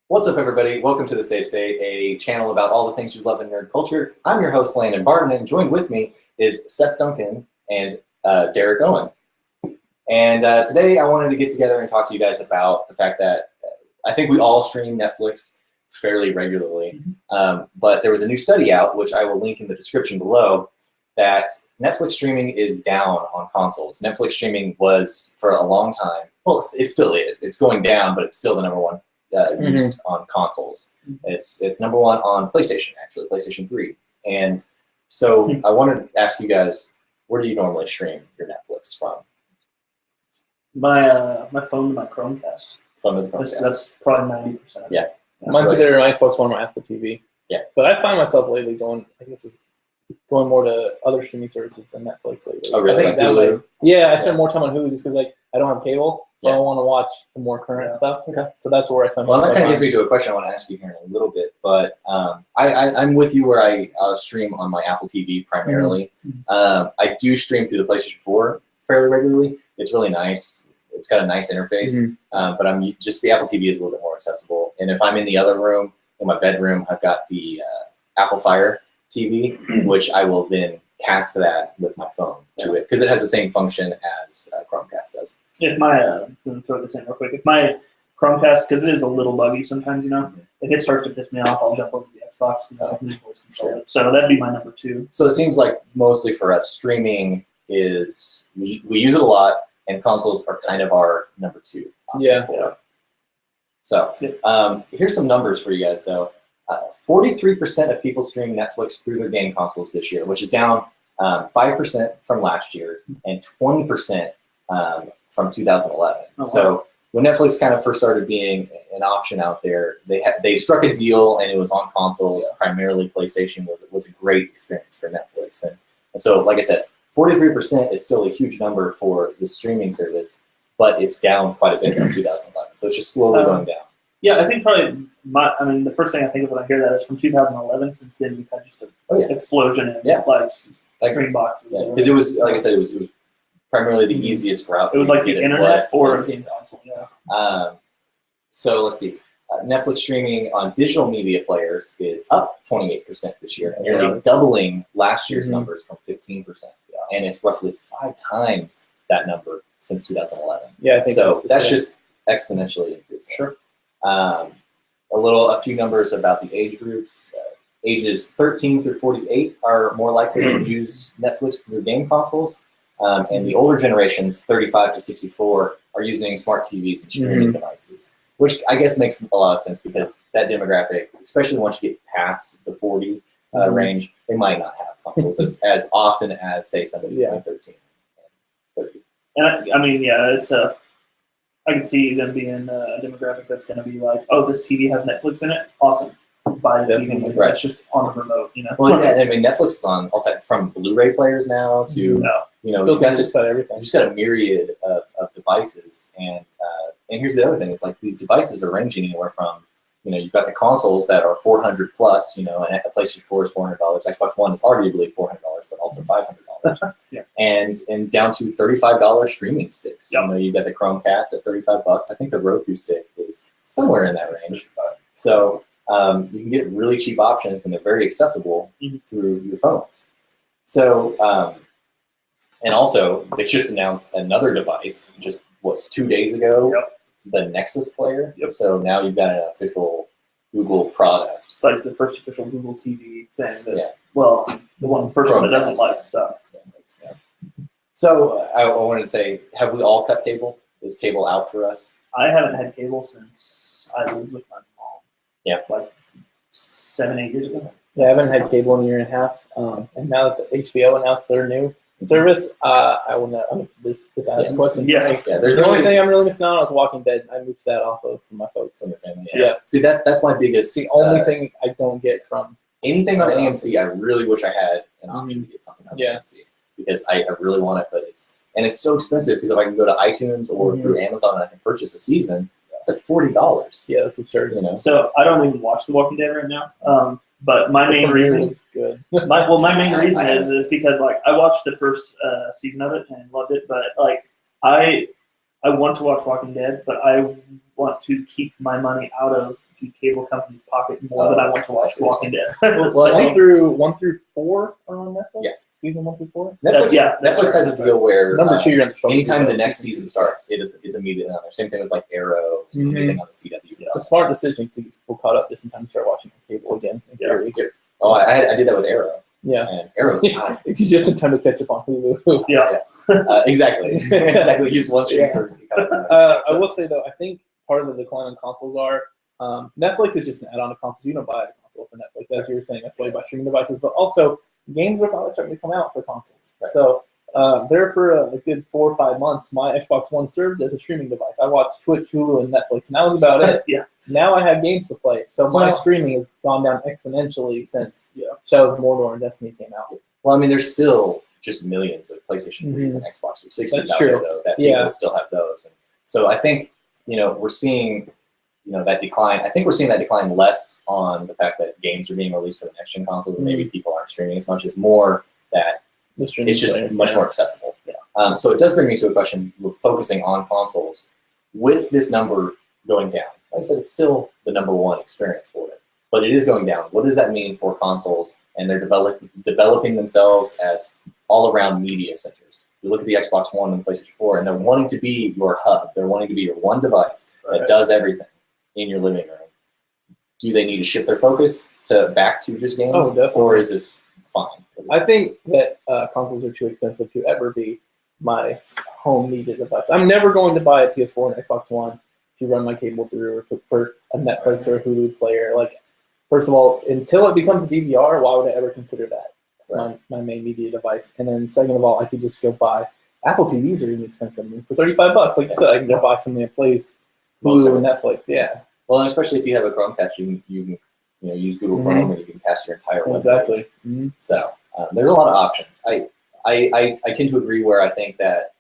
What's up, everybody? Welcome to the SaveState, a channel about all the things you love in nerd culture. I'm your host, Landon Barton, and joined with me is Seth Duncan and Derek Owen. And today I wanted to get together and talk to you guys about the fact that I think we all stream Netflix fairly regularly. But there was a new study out, which I will link in the description below, that Netflix streaming is down on consoles. Netflix streaming was, for a long time, well, it still is. It's going down, but it's still the number one used on consoles. It's number one on PlayStation, actually, PlayStation 3. And so I wanted to ask you guys, where do you normally stream your Netflix from? My phone and my Chromecast. From the Chromecast. That's probably 90%. Yeah. Mine's either my Xbox One or Apple TV. Yeah. But I find myself lately going more to other streaming services than Netflix lately. Oh, really? I think Like Hulu? I spend more time on Hulu just because I don't have cable, so I want to watch the more current stuff. Okay. So that's where I spend. Well, my that kind of time. gets me to a question I want to ask you here in a little bit, but I'm with you where I stream on my Apple TV primarily. I do stream through the PlayStation 4 fairly regularly. It's really nice. It's got a nice interface, but the Apple TV is a little bit more accessible. And if I'm in the other room, in my bedroom, I've got the Apple Fire TV, which I will then cast that with my phone to it because it has the same function as Chromecast does. If my let me throw this in real quick. If my Chromecast, because it is a little buggy sometimes, if it starts to piss me off, I'll jump over to the Xbox because I can use voice control it. So that'd be my number 2. So it seems like mostly for us, streaming is we use it a lot, and consoles are kind of our number 2 option for it. So here's some numbers for you guys, though. 43% of people stream Netflix through their game consoles this year, which is down 5% from last year and 20% from 2011. So when Netflix kind of first started being an option out there, they struck a deal, and it was on consoles. Primarily PlayStation was a great experience for Netflix. And so, like I said, 43% is still a huge number for the streaming service, but it's down quite a bit from 2011. So it's just slowly going down. Yeah, I think probably the first thing I think of when I hear that is from 2011. Since then, we've had just an explosion in screen boxes. Because it was, like I said, it was primarily the easiest route. It was like the internet or a game console. So let's see. Netflix streaming on digital media players is up 28% this year, nearly doubling last year's numbers from 15%. And it's roughly 5 times that number since 2011. Yeah, I think so. That's just exponentially increasing. Sure. A few numbers about the age groups. Ages 13 through 48 are more likely to use Netflix through game consoles, and the older generations, 35 to 64, are using smart TVs and streaming devices, which I guess makes a lot of sense because that demographic, especially once you get past the 40 range, they might not have consoles as often as, say, somebody between 13 and 30. And it's I can see them being a demographic that's going to be like, oh, this TV has Netflix in it. Awesome. Buy the TV. Right. It's just on the remote, Well, Netflix is on all type from Blu-ray players now to you got just everything. You just got a myriad of devices, and here's the other thing: is like these devices are ranging anywhere from you've got the consoles that are $400 plus, and a PlayStation 4 is $400. Xbox One is arguably $400, but also $500. And down to $35 streaming sticks. You've got the Chromecast at $35. I think the Roku stick is somewhere in that range. So you can get really cheap options, and they're very accessible through your phones. So, and also they just announced another device just 2 days ago. The Nexus player. So now you've got an official Google product. It's like the first official Google TV thing. Well, the first one that doesn't like stuff. So I wanted to say, have we all cut cable? Is cable out for us? I haven't had cable since I lived with my mom. Yeah. Like 7-8 years ago. Yeah, I haven't had cable in a year and a half. And now that the HBO announced their new service, I will know. This question. There's the only thing I'm really missing out on is Walking Dead. I moved that off of from my folks and their family. Yeah. See, that's my biggest. The only thing I don't get from anything on AMC. I really wish I had an option to get something on AMC because I really want it, but it's so expensive because if I can go to iTunes or through Amazon and I can purchase a season, it's like $40. Yeah, that's absurd. So I don't even watch The Walking Dead right now. But my main reason is good. my main reason is because I watched the first season of it and loved it, but I want to watch Walking Dead, but I want to keep my money out of the cable company's pocket more than I want to watch Walking Dead. Well, I think through 1 through 4 are on Netflix. Yes. Season 1 through 4. Netflix has a deal where Number 2, you're in the anytime the next season starts, it's immediately on there. Same thing with like Arrow and anything on the CW. It's a smart decision to get people caught up just in time to start watching on cable again. Oh, I did that with Arrow. Yeah. And Arrow's It's just in time to catch up on Hulu. Yeah. Exactly. Exactly. Use one streaming service. I will say though, I think part of the decline on consoles are Netflix is just an add-on to consoles. You don't buy a console for Netflix, as you were saying. That's why you buy streaming devices. But also, games are finally starting to come out for consoles. Right. So there for a good 4 or 5 months, my Xbox One served as a streaming device. I watched Twitch, Hulu, and Netflix, and that was about it. Yeah. Now I have games to play. So my streaming has gone down exponentially since Shadows of Mordor and Destiny came out. Well, I mean, there's still just millions of PlayStation 3s and Xbox 360s out there, though, that people still have those. And so I think, we're seeing, that decline. I think we're seeing that decline less on the fact that games are being released for the next-gen consoles and maybe people aren't streaming as much. It's more that it's just much more accessible. Yeah. So it does bring me to a question. We're focusing on consoles. With this number going down, like I said, it's still the #1 experience for it, but it is going down. What does that mean for consoles? And they're developing themselves as all-around media centers. You look at the Xbox One and the PlayStation 4, and they're wanting to be your hub. They're wanting to be your one device that does everything in your living room. Do they need to shift their focus back to just games? Oh, definitely. Or is this fine? I think that consoles are too expensive to ever be my home media device. I'm never going to buy a PS4 and Xbox One to run my cable through or for a Netflix or a Hulu player. Like, first of all, until it becomes a DVR, why would I ever consider that? That's my main media device. And then second of all, I could just go buy Apple TVs are even expensive. I mean, for $35, like you said, I can go buy something that plays Hulu and Netflix. Yeah. Well, and especially if you have a Chromecast, you can use Google Chrome and you can cast your entire web page. So there's a lot of options. I tend to agree where I think that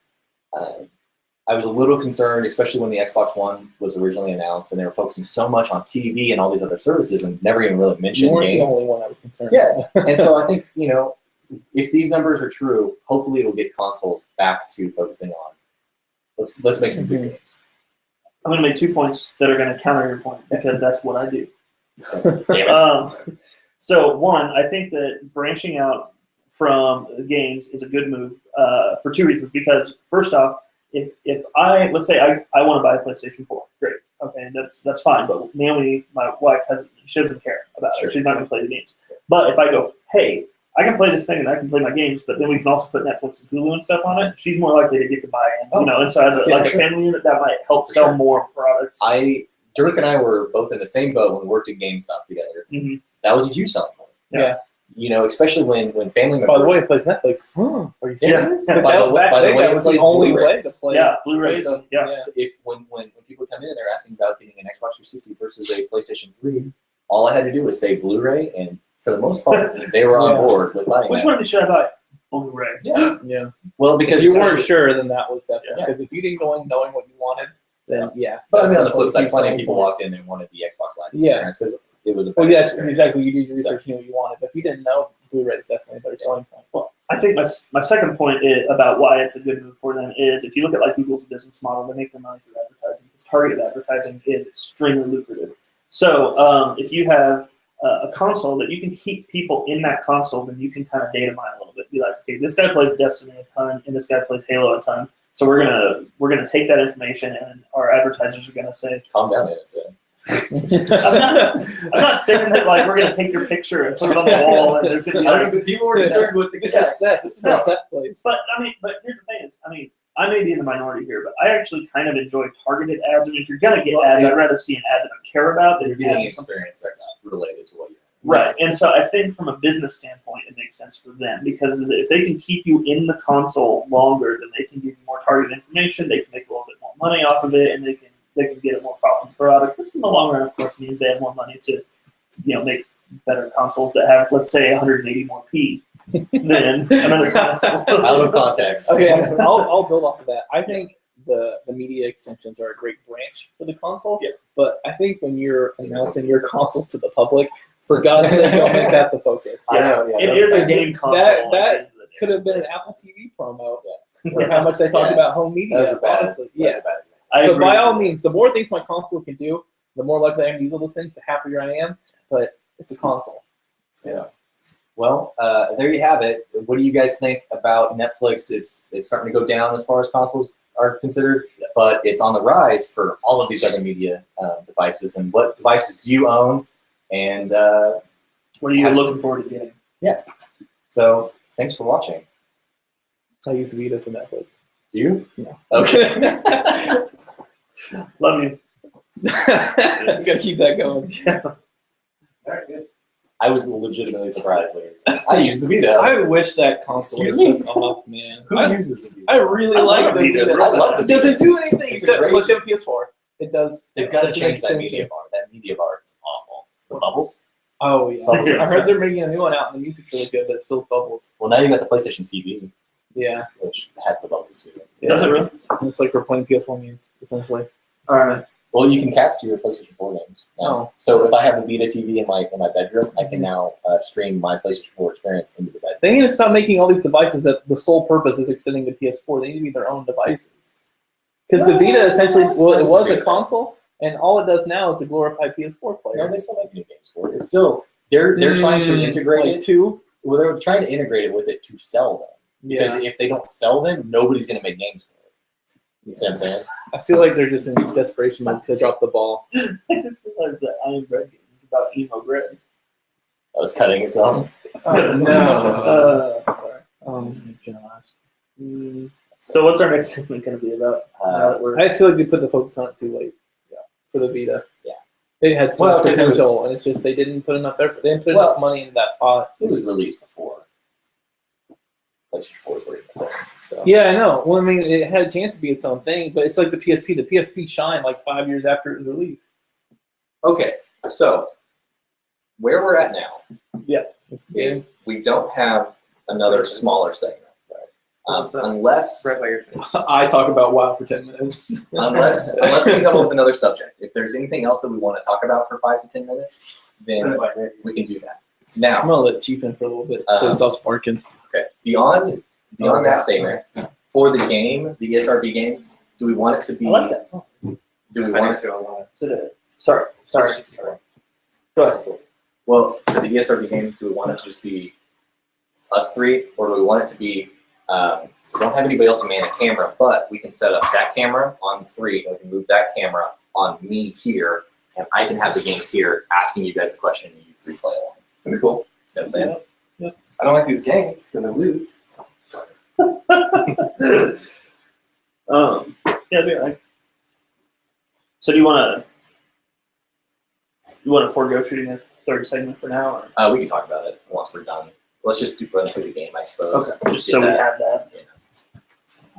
I was a little concerned, especially when the Xbox One was originally announced, and they were focusing so much on TV and all these other services, and never even really mentioned games. You weren't the only one I was concerned. Yeah, and so I think if these numbers are true, hopefully it'll get consoles back to focusing on let's make some good games. I'm going to make 2 points that are going to counter your point because that's what I do. So one, I think that branching out from games is a good move for 2 reasons. Because first off, if let's say I want to buy a PlayStation 4, great, okay, that's fine. But Naomi, my wife, she doesn't care about it. She's not going to play the games. But if I go, hey, I can play this thing and I can play my games, but then we can also put Netflix and Hulu and stuff on it, she's more likely to get to buy in. And so as a family unit, that might help sell more products. Dirk and I were both in the same boat when we worked at GameStop together. That was a huge selling point. Yeah. Especially when family members. By the way, it plays Netflix. Are you serious? By the way, that was the only way to play. Yeah, Blu-rays. If when people come in and they're asking about getting an Xbox 360 versus a PlayStation 3, all I had to do was say Blu-ray, and for the most part, they were on board with buying. Which one should I buy? Blu-ray. Yeah. Well, because if you weren't sure, then that was definitely because if you didn't go in knowing what you wanted, then But I mean, on the flip side, plenty of people walked in and wanted the Xbox Live experience because it was a better experience. Exactly. You did your research, knew what you wanted. But if you didn't know, Blu-ray is definitely a better selling point. Well, I think my second point about why it's a good move for them is if you look at like Google's business model, they make their money through advertising. Because targeted advertising is extremely lucrative. So if you have a console that you can keep people in that console, then you can kind of data mine a little bit. Be like, okay, this guy plays Destiny a ton, and this guy plays Halo a ton. So we're gonna take that information, and our advertisers are gonna say, "Calm down, innocent." I'm not saying that like we're gonna take your picture and put it on the wall, and there's gonna be people were concerned with the This is a set place. But here's the thing: I may be in the minority here, but I actually kind of enjoy targeted ads. I mean, if you're gonna get ads, I'd rather see an ad that I care about than you're getting an experience that's related to what you're. Right, and so I think from a business standpoint, it makes sense for them because if they can keep you in the console longer, then they can give you more targeted information. They can make a little bit more money off of it, and they can get a more profitable product. Which in the long run, of course, means they have more money to, make better consoles that have, let's say, 180 more P than another console. Out of context. Okay, I'll build off of that. I think the media extensions are a great branch for the console. Yeah. But I think when you're announcing your console to the public, for God's sake, don't make that the focus. Yeah, it is a game console. could have been an Apple TV promo. For how much they talk about home media. That was a bad, honestly. that's a bad idea. I So agree by with all you. means, the more things my console can do, the more likely I am to use all those things, the happier I am. But it's a console. Yeah. Well, there you have it. What do you guys think about Netflix? It's starting to go down as far as consoles are considered, but it's on the rise for all of these other media devices. And what devices do you own? And What are you looking forward to getting? so thanks for watching. I use Vita for Netflix. Do you? Yeah. Okay. Love you. You gotta keep that going. Very good. I was legitimately surprised when you said, I use the Vita. I wish that console Excuse me? took off, man. Who I uses the Vita? I really I like love the Vita. Vita. I love the It doesn't do anything It's except great. unless you have a PS4. It does. They've got to it's an change that extension. media bar. That media bar is awful. The bubbles. Oh yeah. Bubbles are I heard they're expensive. making a new one out, and the music's really good, but it's still bubbles. Well, now you got the PlayStation TV, Yeah. which has the bubbles too. Does it really? And it's like for playing PS4 games, essentially. All right. Well, you can cast your PlayStation 4 games now. Oh. So if I have a Vita TV in my bedroom, I can now stream my PlayStation 4 experience into the bed. They need to stop making all these devices that the sole purpose is extending the PS4. They need to be their own devices. Because the Vita essentially, well, it was a console, and all it does now is a glorified PS4 player. No, they still make new games for it. It's still they're trying to integrate like it. two. Well, they're trying to integrate it with it to sell them. Because Yeah. if they don't sell them, nobody's going to make games for it. You see what I'm saying? I feel like they're just in desperation mode to drop the ball. I just realized that Iron Bread game is about emo bread. Oh, it's cutting itself. Oh, no. Sorry. Oh my gosh. So what's our next segment going to be about? I just feel like they put the focus on it too late. Yeah. For the Vita. Yeah. They had so Well, much 'cause it was- potential, and it's just they didn't put enough effort. They didn't put Well- enough money into that pot. It was released before PlayStation 4 was released. So. Yeah, I know. Well, I mean, it had a chance to be its own thing, but it's like the PSP. The PSP shined like 5 years after it was released. Okay, so where we're at now It's is we don't have another smaller segment, What's that? unless Right by your face. I talk about WoW for 10 minutes. unless we come up with another subject. If there's anything else that we want to talk about for 5 to 10 minutes, then we can do that. I'm Now, gonna let Chief in for a little bit so it stops barking. okay, beyond that statement, for the game, the ESRB game, do we want it to be? I like that. Do we I want do it? too a lot. Sit it. Sorry. Go ahead. Well, for the ESRB game, do we want it to just be us three, or do we want it to be? We don't have anybody else to man the camera, but we can set up that camera on 3, and we can move that camera on me here, and I can have the games here, asking you guys the question, and you 3 play along. That'd be cool. See what I'm saying? I don't like these games. Gonna lose. Yeah, be alright. So do you want to forego shooting a third segment for now? Or? We can talk about it once we're done. Let's just run through the game, I suppose. Okay, just so we have that.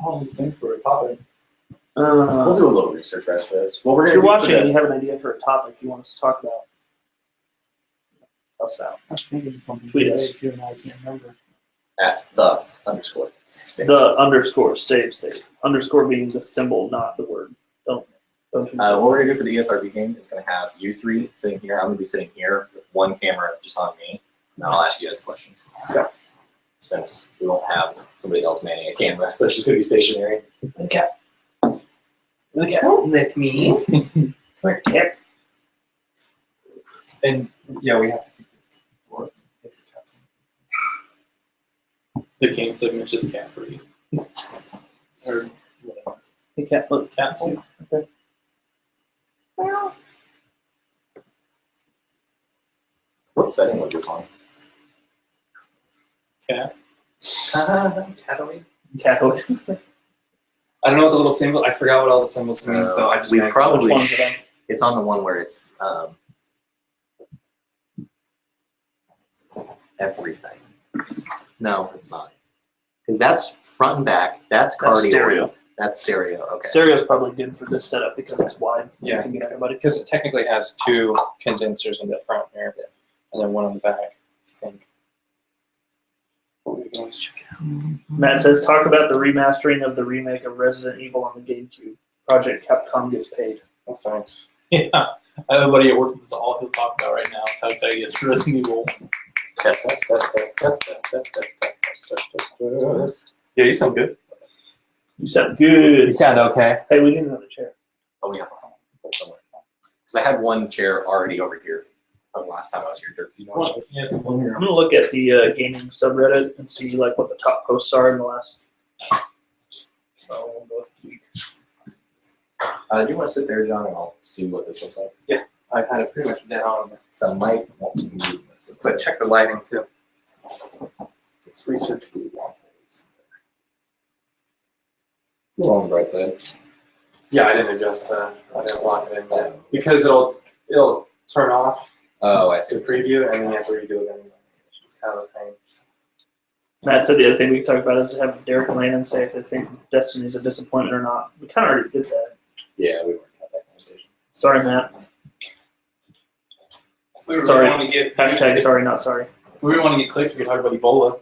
Oh, thanks for a topic. We'll do a little research right after this. What we're If gonna you're do watching and for you have an idea for a topic you want us to talk about, help us out. I was thinking something Tweet today us. too, and I can't remember. at the_. The underscore save state. Underscore being the symbol, not the word. Don't What we're gonna do for the ESRB game is gonna have you 3 sitting here. I'm gonna be sitting here with one camera just on me, and I'll ask you guys questions. Since we won't have somebody else manning a camera, so it's just gonna be stationary. Look at. Don't lick me. Come here, cat. And yeah, we have to keep the board. The game segment's just cat free. Or whatever. The cat. Look, cat. Too. Okay. What setting was this on? Cat. Cataway. Cat. I don't know what the little symbol. I forgot what all the symbols mean, so I just. we kinda- probably Which one's it on? it's on the one where it's everything. No, it's not. Because that's front and back. That's cardio. That's stereo. That's stereo. Okay. Stereo's probably good for this setup because it's wide. Yeah. You can get everybody. Because it technically has 2 condensers in the front here, and then one on the back. I think. What we can always check out. Matt says, talk about the remastering of the remake of Resident Evil on the GameCube. Project Capcom gets paid. Oh, thanks. Yeah. I have a buddy at work that's all he'll talk about right now. So how excited he is for Resident Evil. Test, test, test, test, test, test, test, test, test, test, test, test. Yeah, you sound good. You sound good. You sound okay. Hey, we need another chair. Oh, we have one somewhere. Because I had one chair already over here from last time I was here. Dirk, you know what this is? Yeah, it's a blue here. I'm gonna look at the gaming subreddit and see like what the top posts are in the last. You want to sit there, John, and I'll see what this looks like. I've had it pretty much dead on. So I might want to move this. But check the lighting too. It's research blue waffles. It's a little on the bright side. Yeah, I didn't adjust that. I didn't lock it in there. Because it'll turn off Oh, I see. the preview and then you have to redo it anyway. It's kind of a pain. Matt said the other thing we could talk about is have Derek and Landon say if they think Destiny's a disappointment or not. We kind of already did that. Yeah, we weren't having that conversation. Sorry, Matt. If we Sorry. want to get Hashtag sorry, not sorry. If we really want to get clicks, we could talk about Ebola.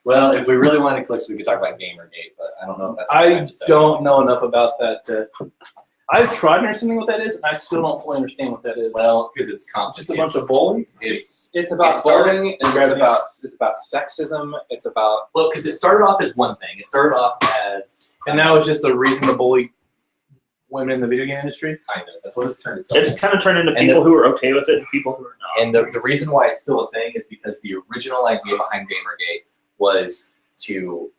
Well, if we really wanted clicks, we could talk about Gamergate, but I don't know if that's the time I to say. don't know enough about that. I've tried understanding what that is, and I still don't fully understand what that is. Well, because it's Just complicated. a bunch of bullies. It's about It started- bullying, and it's about sexism. It's about Well, because it started off as one thing. It started off as And now it's just a reason to bully women in the video game industry. kind of. That's what it's turned itself It's into. kind of turned into And people who are okay with it and people who are not. And the reason why it's still a thing is because the original idea behind Gamergate was to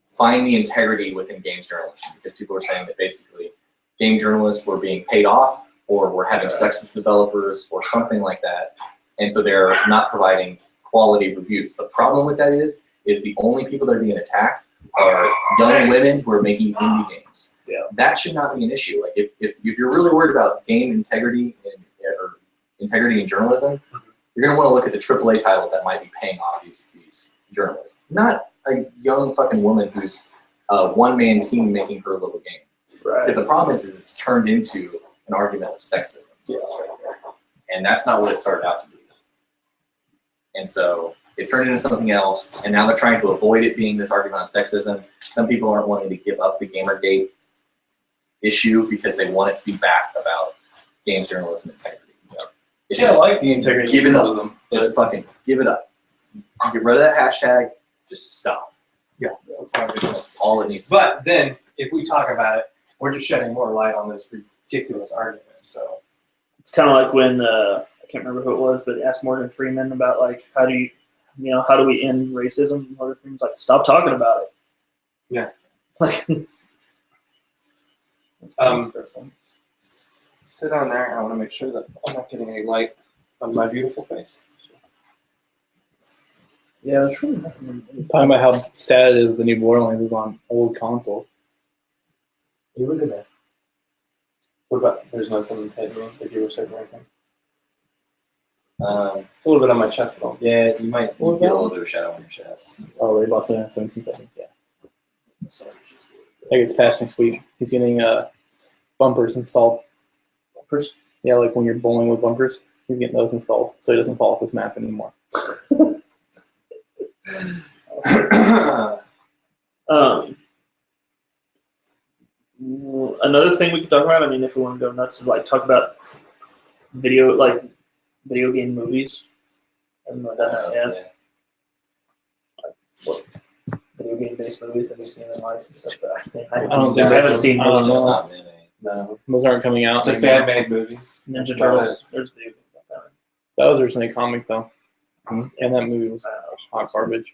find the integrity within games journalism, because people were saying that basically game journalists were being paid off or were having sex with developers or something like that, and so they're not providing quality reviews. The problem with that is the only people that are being attacked are young women who are making indie games. Yeah. That should not be an issue. Like if you're really worried about game integrity or integrity in journalism, you're gonna want to look at the AAA titles that might be paying off these journalists, not a young fucking woman who's a one-man team making her little game. Right. Because the problem is it's turned into an argument of sexism. Yes, right there. And that's not what it started out to be. And so it turned into something else, and now they're trying to avoid it being this argument on sexism. Some people aren't wanting to give up the Gamergate issue because they want it to be back about games journalism integrity. You know? It's Yeah, I just like the integrity give of it up. journalism. Just fucking give it up. Get rid of that hashtag. Just stop. yeah. That's not good. That's all it needs to be. But then, if we talk about it, we're just shedding more light on this ridiculous argument. So It's kind of like when I can't remember who it was, but asked Morgan Freeman about like how do we end racism? And Morgan Freeman's like, stop talking about it. Yeah. Like, sit down there, and I want to make sure that I'm not getting any light on my beautiful face. yeah, there's really nothing. Talking about how sad it is the new Borderlands is on old console. You look at that. What about? There's nothing hitting me that you were saying or anything. It's a little bit on my chest, though. Yeah, you might What was feel a that? little bit of shadow on your chest. Oh, they lost it in 17 seconds. Yeah. So it's just I think it's patched next week. He's getting bumpers installed. Bumpers? Yeah, like when you're bowling with bumpers, he's getting those installed so he doesn't fall off his map anymore. Another thing we could talk about, I mean, if we want to go nuts, is like talk about video game movies. I haven't really done that yet. What video game based movies have you seen in life and stuff? I haven't seen I don't those. know. Not many. No. Those aren't coming out. The anymore. fan-made movies. Ninja Turtles. There's video games about that. That was originally a comic, though. And that movie was hot garbage.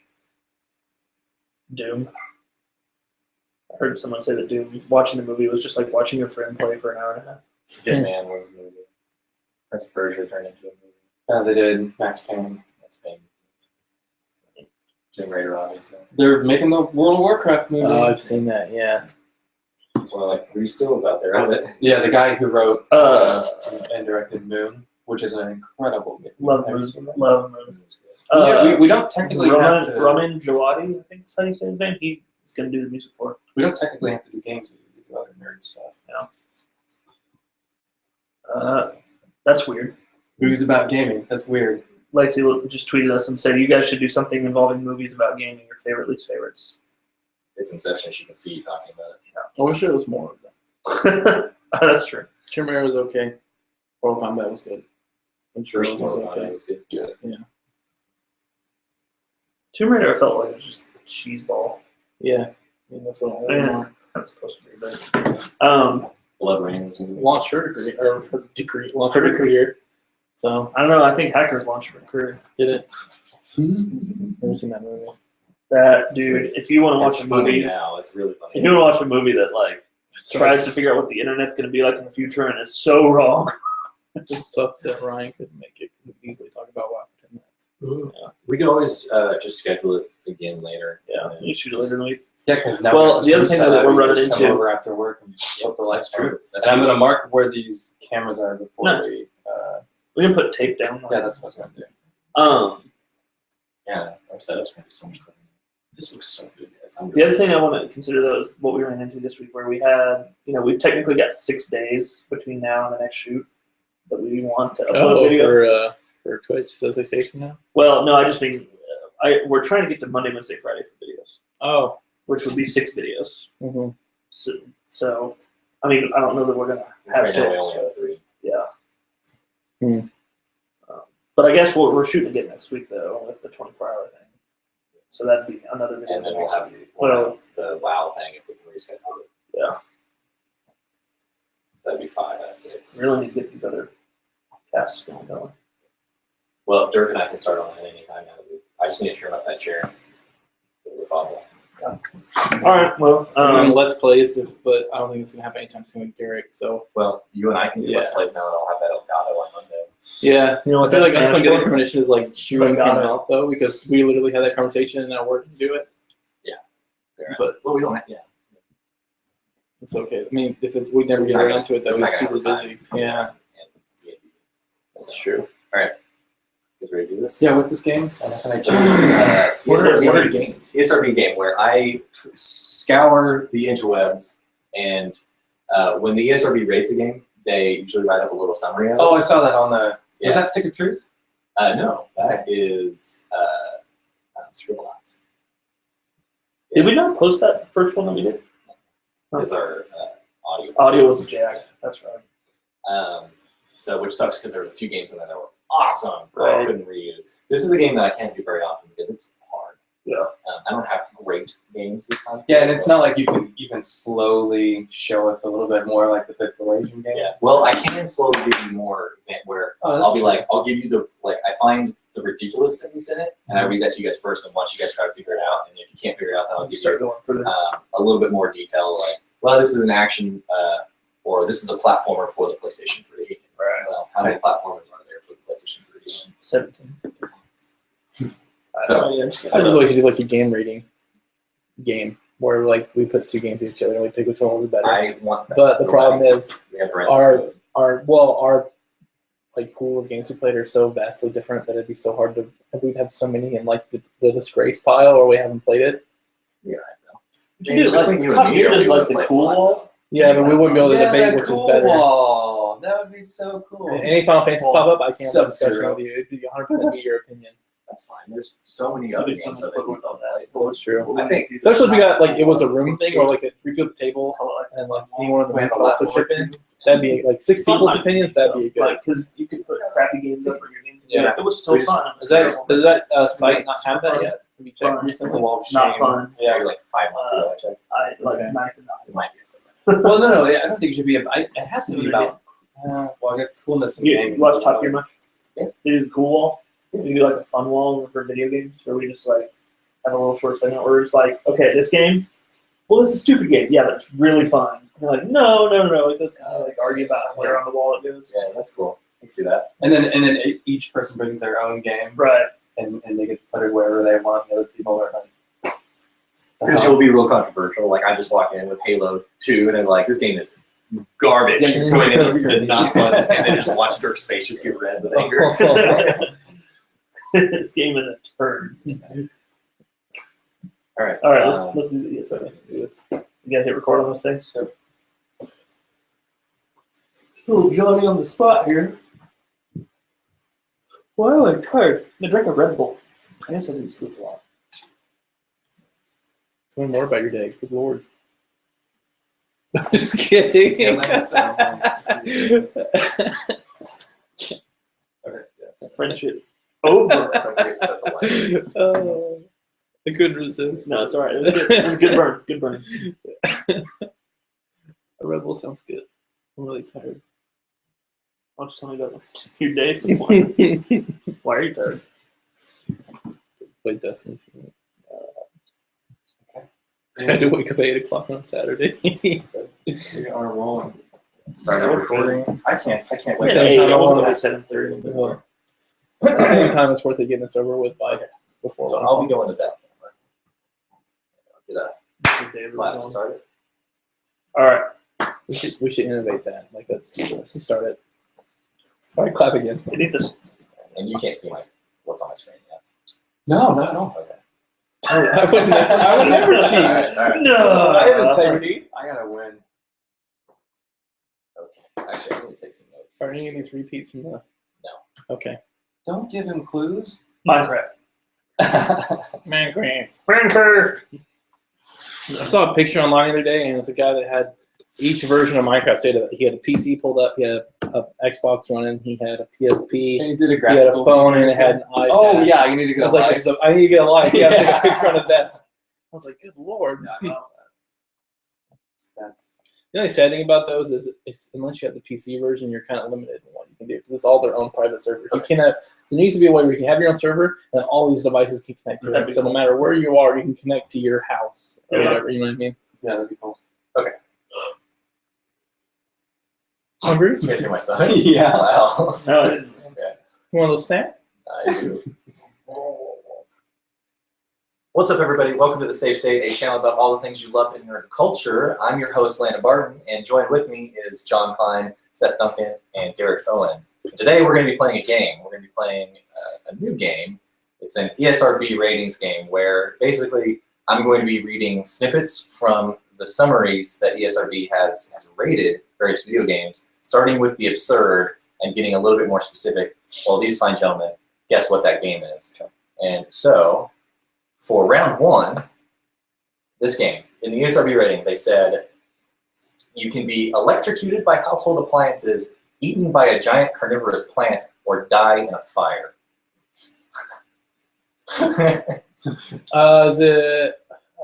Doom. I heard someone say that Doom, watching the movie was just like watching your friend play for an hour and a half. Hitman was a movie. Prince of Persia turned into a movie. They did Max Payne. That's big. Tomb Raider, obviously. They're making the World of Warcraft movie. Oh, I've seen that, yeah. Well, like 3 stills out there of it. Yeah, the guy who wrote and directed Moon, which is an incredible movie. Love Have you Moon. seen that? Love Moon. Yeah, we don't technically have to. Ramin Djawadi, I think is how you say his name. He's going to do the music for it. We don't technically have to do games. We do other nerd stuff. That's weird. Movies about gaming. That's weird. Lexi just tweeted us and said, you guys should do something involving movies about gaming, your favorite, least favorites. It's Inception. She can see you talking about it. I wish there was more of them. That's true. Tomb Raider was okay. Mortal Kombat was good. And First was Mortal okay. Kombat was good. Yeah. Tomb Raider, I felt like it was just a cheese ball. Yeah. I mean, that's what I Yeah. want. That's supposed to be, but Blood Rain was Launched her degree, or her degree, launched her career. So, I don't know. I think Hackers launched her career. did it? Never seen that movie. That dude. If you want to watch It's a funny movie, now. It's really funny. if you want to watch a movie that like tries to figure out what the internet's going to be like in the future and is so wrong. It just sucks that Ryan couldn't make it. We could easily talk about WoW for 10 minutes. We could always just schedule it again later. Yeah, you shoot it later in the week. Yeah, because now Well, we have the this other thing room set that up, we're we running just come into- over after work and flip the lights That's on. true. That's And I'm true. going to mark where these cameras are before No. we. We can put tape down. Yeah, that's what I'm going to do. Yeah, our setup's gonna be so much cooler. This looks so good, guys. The other thing I want to consider though is what we ran into this week, where we had, we've technically got 6 days between now and the next shoot that we want to upload video. For Twitch, so station now? Well, no, I just mean we're trying to get to Monday, Wednesday, Friday for videos, Oh. which would be 6 videos. Mm-hmm. So, I mean, I don't know that we're gonna have Right now we 6. only have 3. Yeah. Hmm. But I guess we're shooting again next week though, with the 24-hour thing. So that'd be another video. And then next we'll have, week. we'll have the WoW thing if we can reschedule it. Yeah. So that'd be 5 out of 6. We really need to get these other casts going. Well, Dirk and I can start on that anytime now. I just need to trim up that chair. All right. Well, Let's Plays, but I don't think it's going to happen anytime soon with Derek. So, Well, you and I can do Let's Plays now, and I'll have that Elgato on Monday. yeah. you know I what feel that's like us Spanish getting for? permission is like chewing him Elgato. out, though, because we literally had that conversation and now we're to do it. But Well, we don't have, it's okay. I mean, if it's, we never It's get not around to it, it's though, not it's gonna super have busy. time. Yeah, And that's so, true. you guys ready to do this? Yeah, what's this game? Can I just. What are ESRB games? ESRB game where I scour the interwebs, and when the ESRB rates a game, they usually write up a little summary of it. Oh, I saw that on the. Yeah. Was that Stick of Truth? No, that is Scribblenauts. Did we not post that first one that we did? Is our audio. Audio was jacked. That's right. So which sucks because there were a few games in there that were awesome, but I Right. couldn't reuse. This is a game that I can't do very often because it's hard. Yeah. I don't have great games this time. Yeah, and it's not like you can slowly show us a little bit more like the Pixelation game. Yeah. Well, I can slowly give you more example where I'll be like, I'll give you I find the ridiculous things in it, and I read that to you guys first, and watch you guys try to figure it out. And if you can't figure it out, then I'll give Start you going for the. a little bit more detail, like, well, this is an action, or this is a platformer for the PlayStation 3. Right. Well, how many platformers are there for the PlayStation 3? 17. So, I'd really like to do like a game rating game where like we put 2 games to each other and we pick which one was better. I want that. But the problem is we have our like pool of games we played are so vastly different that it'd be so hard to. We'd have so many in like the disgrace pile, or we haven't played it. Yeah, I know. You do, like, Top Gear does like the cool wall. Yeah, but we wouldn't be able to debate which is better. Wall. That would be so cool. Any Final Fantasy pop up, I can't have a discussion Sub-Zero. with you. It'd be 100% be your opinion. That's fine. There's so many You other do games something that they equivalent on that. Well, that's true. I think Especially if we got like it was a room thing or like a three people at the table and like anyone in the We room have a could also lot chip more in. That'd be like 6 people's opinions. That'd be good. Like, because you could put crappy games up or your game. Yeah. It was still We just- fun. Does that site not have that yet? Have you checked Fun. The recently? wall of Not shame. fun. yeah, like 5 months ago I checked. I like Okay. knife and It might be. Well, no, I don't think it should be. It has to be about. Well, I guess coolness in You gaming. watch Top Gear much? Yeah. They do the cool wall. We do like a fun wall for video games where we just like have a little short segment where it's like, okay, this game, well, this is a stupid game. Yeah, but it's really fun. And they're like, no. Like, let's like argue about where on the wall it goes. Yeah, that's cool. I can see that. And then each person brings their own game, Right. and they get to put it wherever they want. The other people are like. Because you'll be real controversial. Like I just walk in with Halo 2 and I'm like, this game is garbage. Yeah. So I did not fun, and then just watch Dirk's face just get red with anger. This game is a turd. All right. All right, let's do this. Let's do this. You gotta hit record on those things. Oh, Johnny on the spot here. Why am I tired? I drank a Red Bull. I guess I didn't sleep a lot. Tell me more about your day. Good lord. I'm just kidding. Yeah, like I said, Okay, yeah, Friendship over. don't forget to set the light. Oh. I couldn't resist. No, it's all right. It was good. It was a good burn. Good burn. A Red Bull sounds good. I'm really tired. Why don't you tell me about your day some more? Why are you tired? Played Destiny. I had to wake up at 8 o'clock on Saturday. You're on a roll. Start recording. I can't wait. Yeah, Same time I we'll wanna- go to 7:30. Same time it's worth it getting this over with by before. So I'll be going to bed. I'll get Good day, a last one everyone. started. All right. We should innovate that. Like let's start it. All right, clap again. You need this. And you can't see what's on my screen yet. No, not at all. Okay. I would never cheat. All right. No. I have integrity. I gotta win. Okay. Actually, I'm going to take some notes. Are any of these repeats from the? No. Okay. Don't give him clues. Minecraft. Minecraft. Minecraft. I saw a picture online the other day, and it was a guy that had each version of Minecraft. Say that he had a PC pulled up, he had a Xbox running, he had a PSP, And he did a he had a graphical. phone, and it had an iPad. Oh yeah, you need to I get a was like, live. so I need to get a live. Yeah, take a picture on a desk. I was like, good lord. That's The only sad thing about those is unless you have the PC version, you're kind of limited in what you can do because it's all their own private server. You cannot. There needs to be a way where you can have your own server and all these devices can connect to That'd it. be So no cool. matter where you are, you can connect to your house or Yeah. whatever. You know what I mean? yeah, that'd be cool. Hungry? You guys hear my son? Yeah. Wow. No, I didn't. Okay. You want a little snack? I do. What's up, everybody? Welcome to the SaveState, a channel about all the things you love in nerd culture. I'm your host, Landon Barton, and joined with me is John Klein, Seth Duncan, and Garrett Owen. Today, we're going to be playing a game. We're going to be playing a new game. It's an ESRB ratings game where basically I'm going to be reading snippets from the summaries that ESRB has rated various video games, starting with the absurd and getting a little bit more specific. Well, these fine gentlemen, guess what that game is. And so, for round one, this game, in the ESRB rating, they said you can be electrocuted by household appliances, eaten by a giant carnivorous plant, or die in a fire. Is it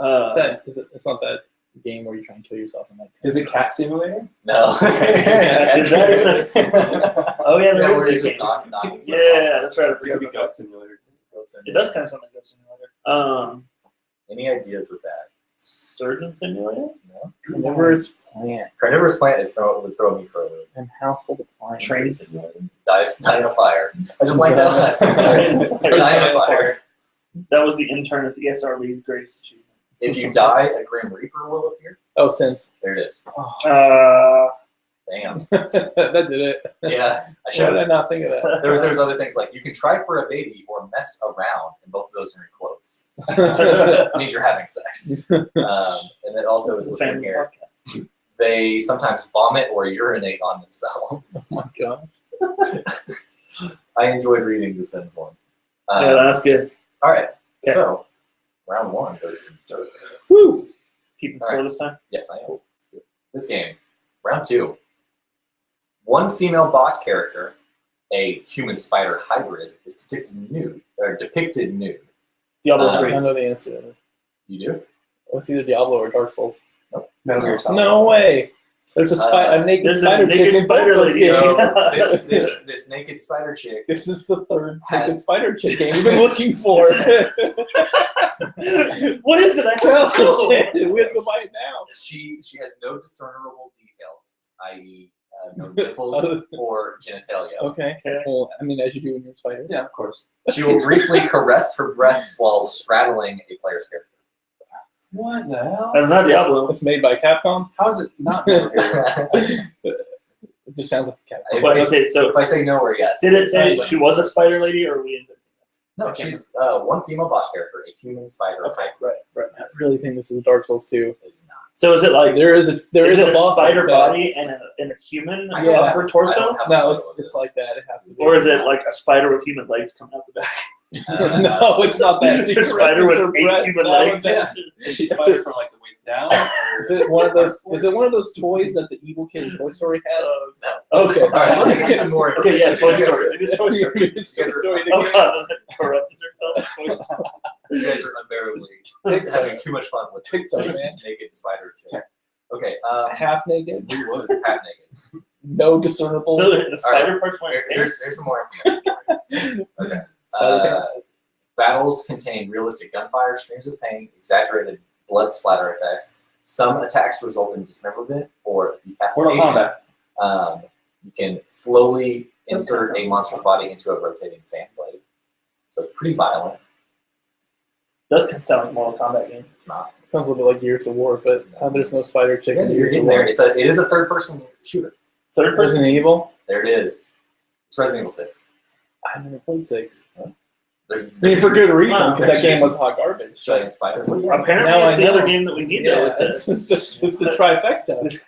Uh, it's not that game where you try and kill yourself in like 10 Is it Cat Simulator? No. Is that even a- oh yeah, Yeah, there where is you're the just game. knocking stuff Yeah, off. that's right. I It forgot could be about that. Goat Simulator. It does kind of sound like Goat Simulator. Any ideas with that? Surgeon Simulator. No. carnivorous plant Carnivorous plant would throw me for a loop. and household appliances. Train Simulator. Die in a fire. I just like that. Die in a fire. Die in a fire. That was the intern at the SRB's greatest achievement. If you die, a Grim Reaper will appear. Oh, Sims. There it is. Damn. That did it. Yeah, I Why should. did I not think of that? There's other things like you can try for a baby or mess around, and both of those are in quotes. It means you're having sex. And then also This is is a listed family here. podcast. They sometimes vomit or urinate on themselves. Oh my god. I enjoyed reading the Sims one. Yeah, that's good. All right. Okay. So round one goes to Dirk. Woo! Keeping All score right. this time. Yes, I am. This game, round two. One female boss character, a human spider hybrid, is depicted nude. Diablo Uh, 3. I know the answer to that. You do? It's either Diablo or Dark Souls. Metal Gear Solid. No way. There's a naked There's a spider naked chick in both spider those lady. games. So, this naked spider chick. This is the third naked Has- spider chick game we've been looking for. What is it? I Tell don't know. us. We have to buy it now. She has no discernible details, i.e., no nipples or genitalia. Okay. Okay. Well, I mean, as you do when you're a spider. Yeah, of course. She will briefly caress her breasts while straddling a player's character. What the hell? That's not Diablo. It's made by Capcom. How is it not Metal Gear? It just sounds like Capcom. But okay, so If I say no or yes. did it say it's she was a spider lady, or are we inventing this? No, she's one female boss character, a human spider hybrid. Right. I really think this is Dark Souls 2. Is not. So is it like There is a it boss spider like that. body and a human Yeah. upper I torso, don't have No, a clue it's what like that. It has to be. or is it like a spider with human legs coming out the back? this is. No, it's not that. She A spider with caresses her 8 breasts. human That legs. was it. Is she spider from like the Wii weights down? Or? Is it one of those? Is it one of those toys that the evil kid in Toy Story had? No. Okay. All right, let me give you some more. Okay, yeah, Toy information. Story. Maybe it's Toy Story. It's Toy Story. The Oh game. god, caresses herself. Toy Story. You guys are unbearably having too much fun with Pixar, man. naked spider chick. Okay, Half naked, we would half naked. no discernible. So the spider parts wearing Here's some more information. Okay. Spider pants. Battles contain realistic gunfire, screams of pain, exaggerated blood splatter effects. Some attacks result in dismemberment or Mortal decapitation. Kombat. You can slowly insert a monster's body into a rotating fan blade. So it's pretty violent. Does sound like Mortal Kombat game. It's not. Sounds a little bit like Gears of War, but there's no spider chick. in You're Gears of getting War. there. It is a third-person shooter. Third person. Resident Evil. There it is. It's Resident Evil 6. I never played 6. There's I mean, for good reason, Wow. because that game was hot garbage. giant spider. Apparently, Now it's I the know. other game that we need though. Yeah, With it's this. the trifecta. I'm It's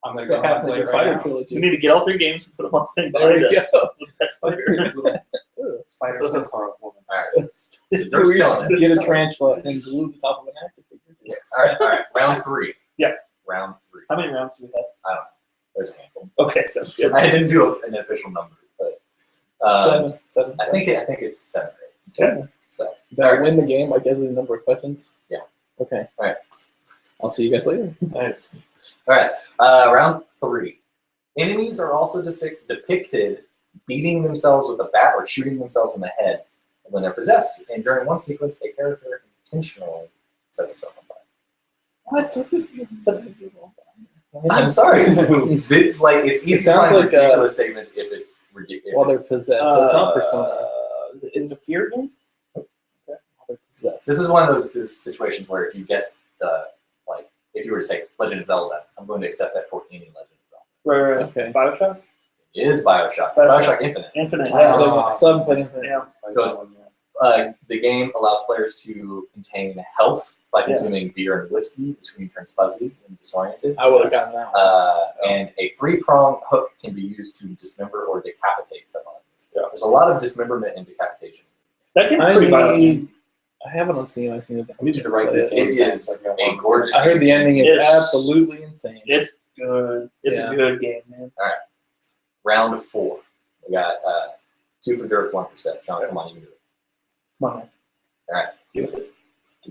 gonna the go half play naked it spider right now. trilogy. We need to get all 3 games and put them on the thing There behind you us. go. With that spider. Spider Silkar woman. All right. So We Dirk's killing used it. to get a tarantula and glue the top of an action figure. All right. Round 3. Yeah. Round 3. How many rounds do we have? There's a handful. Okay, sounds good. I didn't do an official number, but Seven. I think it's 7 or 8. Okay. So Did I win the game? I guess the number of questions. Yeah. Okay. All right. I'll see you guys later. all right. Round 3. Enemies are also depicted beating themselves with a bat or shooting themselves in the head when they're possessed. And during one sequence, a character intentionally sets himself on fire. What? I'm sorry. It's easy It to sounds find like, ridiculous statements if it's ridiculous. While they're possessed. So it's not Persona. Is it a fear game? While they're possessed. This is one of those situations where if you guess if you were to say Legend of Zelda, I'm going to accept that for any Legend of Zelda. Right. Okay. Bioshock? It is Bioshock. It's Bioshock Infinite. Infinite. Yeah, Sub played Infinite. Yeah. So the game allows players to contain health by consuming beer and whiskey. The screen turns fuzzy and disoriented. I would have gotten that one. And a 3-prong hook can be used to dismember or decapitate someone. There's a lot of dismemberment and decapitation. That game's pretty violent. I have it on Steam. I've seen it. I need you to write this game. It is a gorgeous I heard the ending is It's- absolutely insane. It's good. It's Yeah. a good game, man. Round 4. We got 2 for Dirk, 1 for Seth. John, come on, you can do it. Come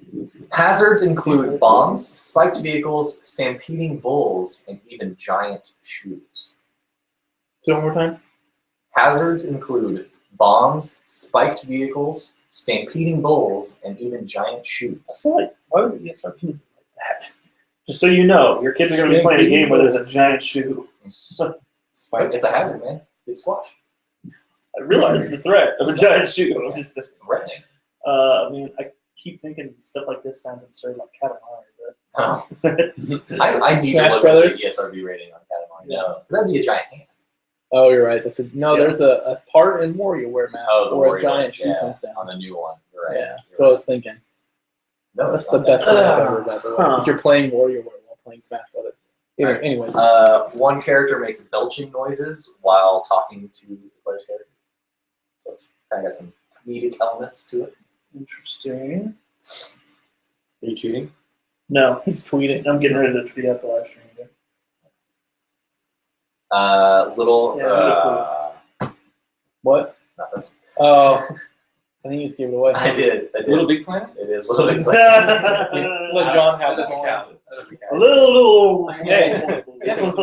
on. Hazards include bombs, spiked vehicles, stampeding bulls, and even giant shoes. So one more time. Hazards include bombs, spiked vehicles, stampeding bulls, and even giant I shoes. feel like, why would we get something like that? Just so you know, your kids are going to be playing a game where there's a giant shoe. It's a hazard, man. It's squash. I realize the threat of a giant shoe. I'm just, Threatening. I mean, I keep thinking stuff like this sounds absurd, like Katamari, but I need Smash to look Brothers? at the ESRB rating on Katamari. No, that'd be a giant hand. Oh, you're right. There's Yeah. a part in WarioWare map The where Wario a giant one, shoe comes down. on the new one. You're right. Yeah. You're So I right. was thinking. No, That's it's the not best that thing bad. I've ever read, by the way. Because you're playing WarioWare while playing Smash Brothers. Anyway. One character makes belching noises while talking to the player's character. So it's kind of got some comedic elements to it. interesting. Are you cheating? No, He's tweeting. I'm getting ready to tweet out the live stream again. Little. Yeah, What? Nothing. Oh, I think you just gave it away. I did. Little Big Planet? It is Little Big Let Planet. John That have this doesn't one. count. That doesn't A count. little. Hey, yes.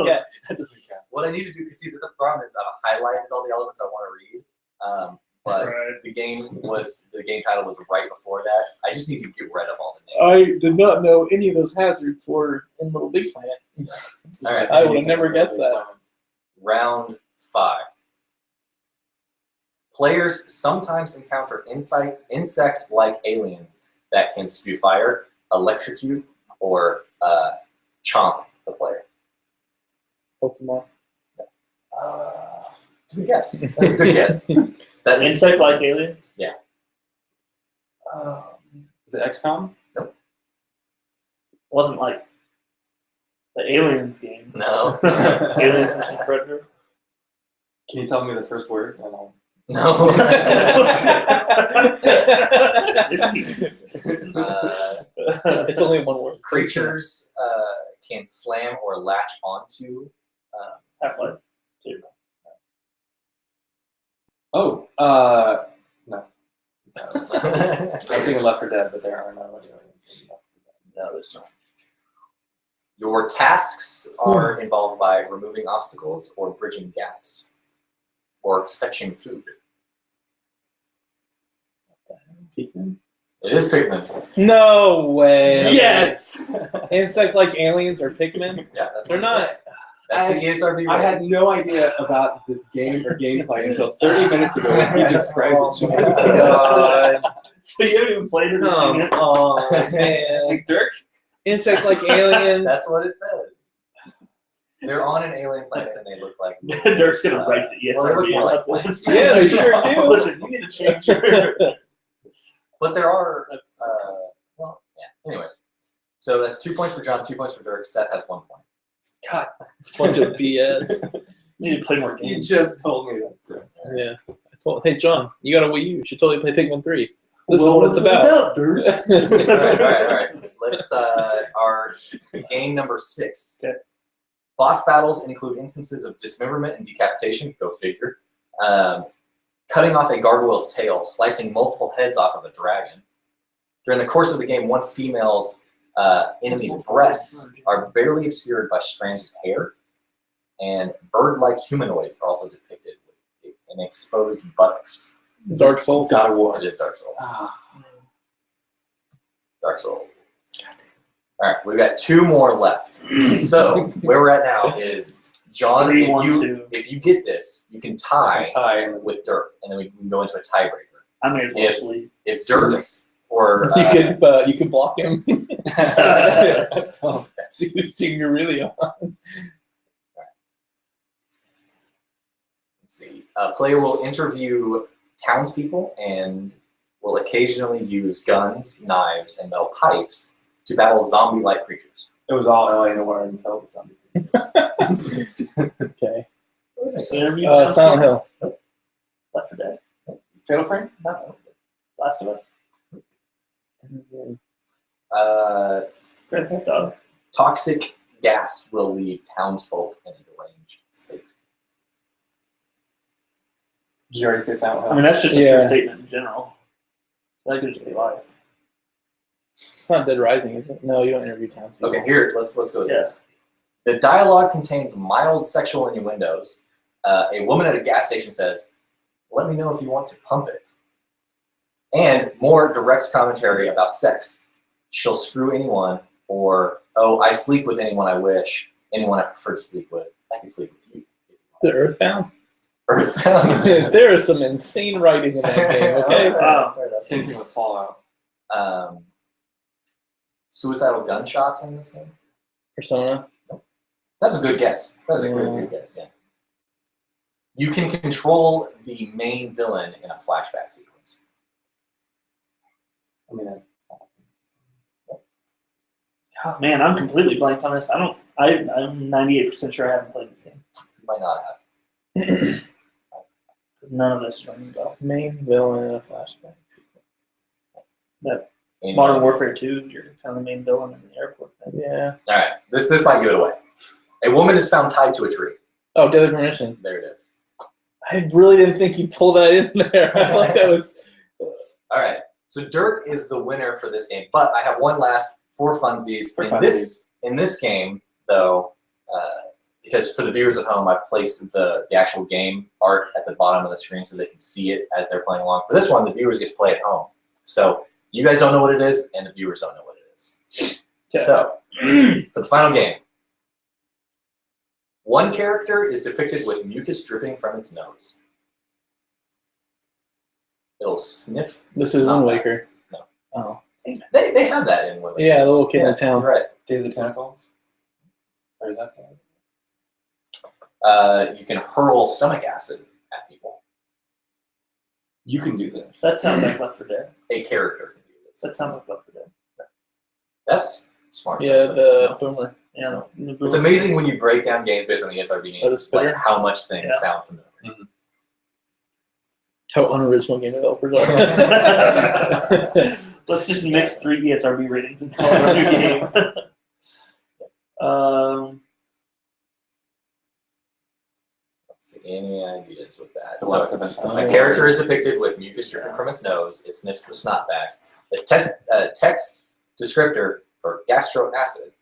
That doesn't count. What I need to do, because see, the problem is I've highlighted all the elements I want to read. But Right. the game title was right before that. I just need to get rid of all the names. I did not know any of those hazards were in Little Big Planet. All right. I would have never guessed that. Round 5. Players sometimes encounter insect-like aliens that can spew fire, electrocute, or chomp the player. Pokemon. It's a good guess. That's a good guess. That is, Insect-like aliens? Is it XCOM? Wasn't like the Aliens game. no. Aliens vs. Predator. Can you tell me the first word? And I'll No. It's only one word. Creatures can slam or latch onto. Half-Life. Oh, no. I was thinking Left 4 Dead, but there are no aliens in Left 4 Dead. No, there's not. Your tasks are involved by removing obstacles or bridging gaps or fetching food. Pikmin? It is Pikmin. No way. Yes! Insect like aliens or Pikmin? Yeah, that's They're what it not. says. That's the ESRB. I had no idea about this game or gameplay until 30 minutes ago when you described it to me. God. So you haven't even played it or seen it? Oh, man. Thanks, Dirk. Insect like aliens. That's what it says. They're on an alien planet and they look like. Dirk's gonna write the well, they look ESRB more on like that list. Yeah, they sure do. Listen, you need to change your. But there are. Well, yeah. Anyways, so that's 2 points for John, 2 points for Dirk. Seth has 1 point. God, it's a bunch of BS. You need to play more You games. just told me that too. Yeah. Hey, John, you got a Wii U. You should totally play Pikmin 3. This Well, is what it's about. Dirk? All right. Let's our game number 6. Okay. Boss battles include instances of dismemberment and decapitation. Go figure. Cutting off a gargoyle's tail, slicing multiple heads off of a dragon. During the course of the game, one female's enemy's breasts are barely obscured by strands of hair, and bird-like humanoids are also depicted with an exposed buttocks. Dark Souls. God of War. It is Dark Souls. Ah. Dark Souls. All right, we've got 2 more left. So where we're at now is John. 3, 1, 2. If you get this, you can tie Tie. with Dirk, and then we can go into a tiebreaker. I may as well sleep. If Dirk or You could block him. Don't. See whose team you're really on. let's see, a player will interview townspeople and will occasionally use guns, knives, and metal pipes to battle zombie-like creatures. It was all LA Noire until the zombie. Okay. That makes sense. Interview Silent Hill. Left 4 Dead. Fatal Frame? No. Last of Us. Grand Theft Auto. Toxic gas will leave townsfolk in a deranged state. Did you already say Silent I Hill? mean, that's just a Yeah. true statement in general. That could just be life. It's not Dead Rising, is it? No, you don't interview townspeople. Okay, here, let's go with Yes. this. The dialogue contains mild sexual innuendos. A woman at a gas station says, "Let me know if you want to pump it." And more direct commentary about sex. "She'll screw anyone," or, "Oh, I sleep with anyone I wish. Anyone I prefer to sleep with. I can sleep with you." Is it Earthbound? Earthbound. There is some insane writing in that game, okay? Wow. Same thing with Fallout. Suicidal gunshots in this game. Persona. That's a good guess. That's a Yeah. good guess, yeah. You can control the main villain in a flashback sequence. I mean, Oh, man, I'm completely blank on this. I'm 98% sure I haven't played this game. You might not have. Because none of this rings a bell. Main villain in a flashback. Any Modern ideas? Warfare 2, you're kind of the main villain in the airport thing. Yeah. All right, this might give it away. A woman is found tied to a tree. Oh, Deadly Premonition. There it is. I really didn't think you'd pull that in there. I thought that was... All right, so Dirk is the winner for this game, but I have one last for funsies. In this game, though, because for the viewers at home, I placed the actual game art at the bottom of the screen so they can see it as they're playing along. For this one, the viewers get to play at home. So you guys don't know what it is, and the viewers don't know what it is. Okay. So, for the final game, one character is depicted with mucus dripping from its nose. It'll sniff. This is snot Wind back. Waker. No. Oh. They have that in Wind Waker. Yeah, the little kid in Yeah, the town. you're right. Day of the Tentacles? Or is that the You can hurl stomach acid at people. You can do this. That sounds like Left 4 Dead. A character can do this. That sounds like Left 4 Dead. That's smart. Yeah, the boomer. Yeah. It's amazing when you break down games based on the ESRB Oh, the names, spitter? like how much things Yeah. sound familiar. How unoriginal game developers are. Let's just mix 3 ESRB ratings and call it a new game. Let's see, any ideas with that? The Last So, of Us. a character is depicted with mucus dripping from its nose. It sniffs the snot back. The text descriptor for gastric acid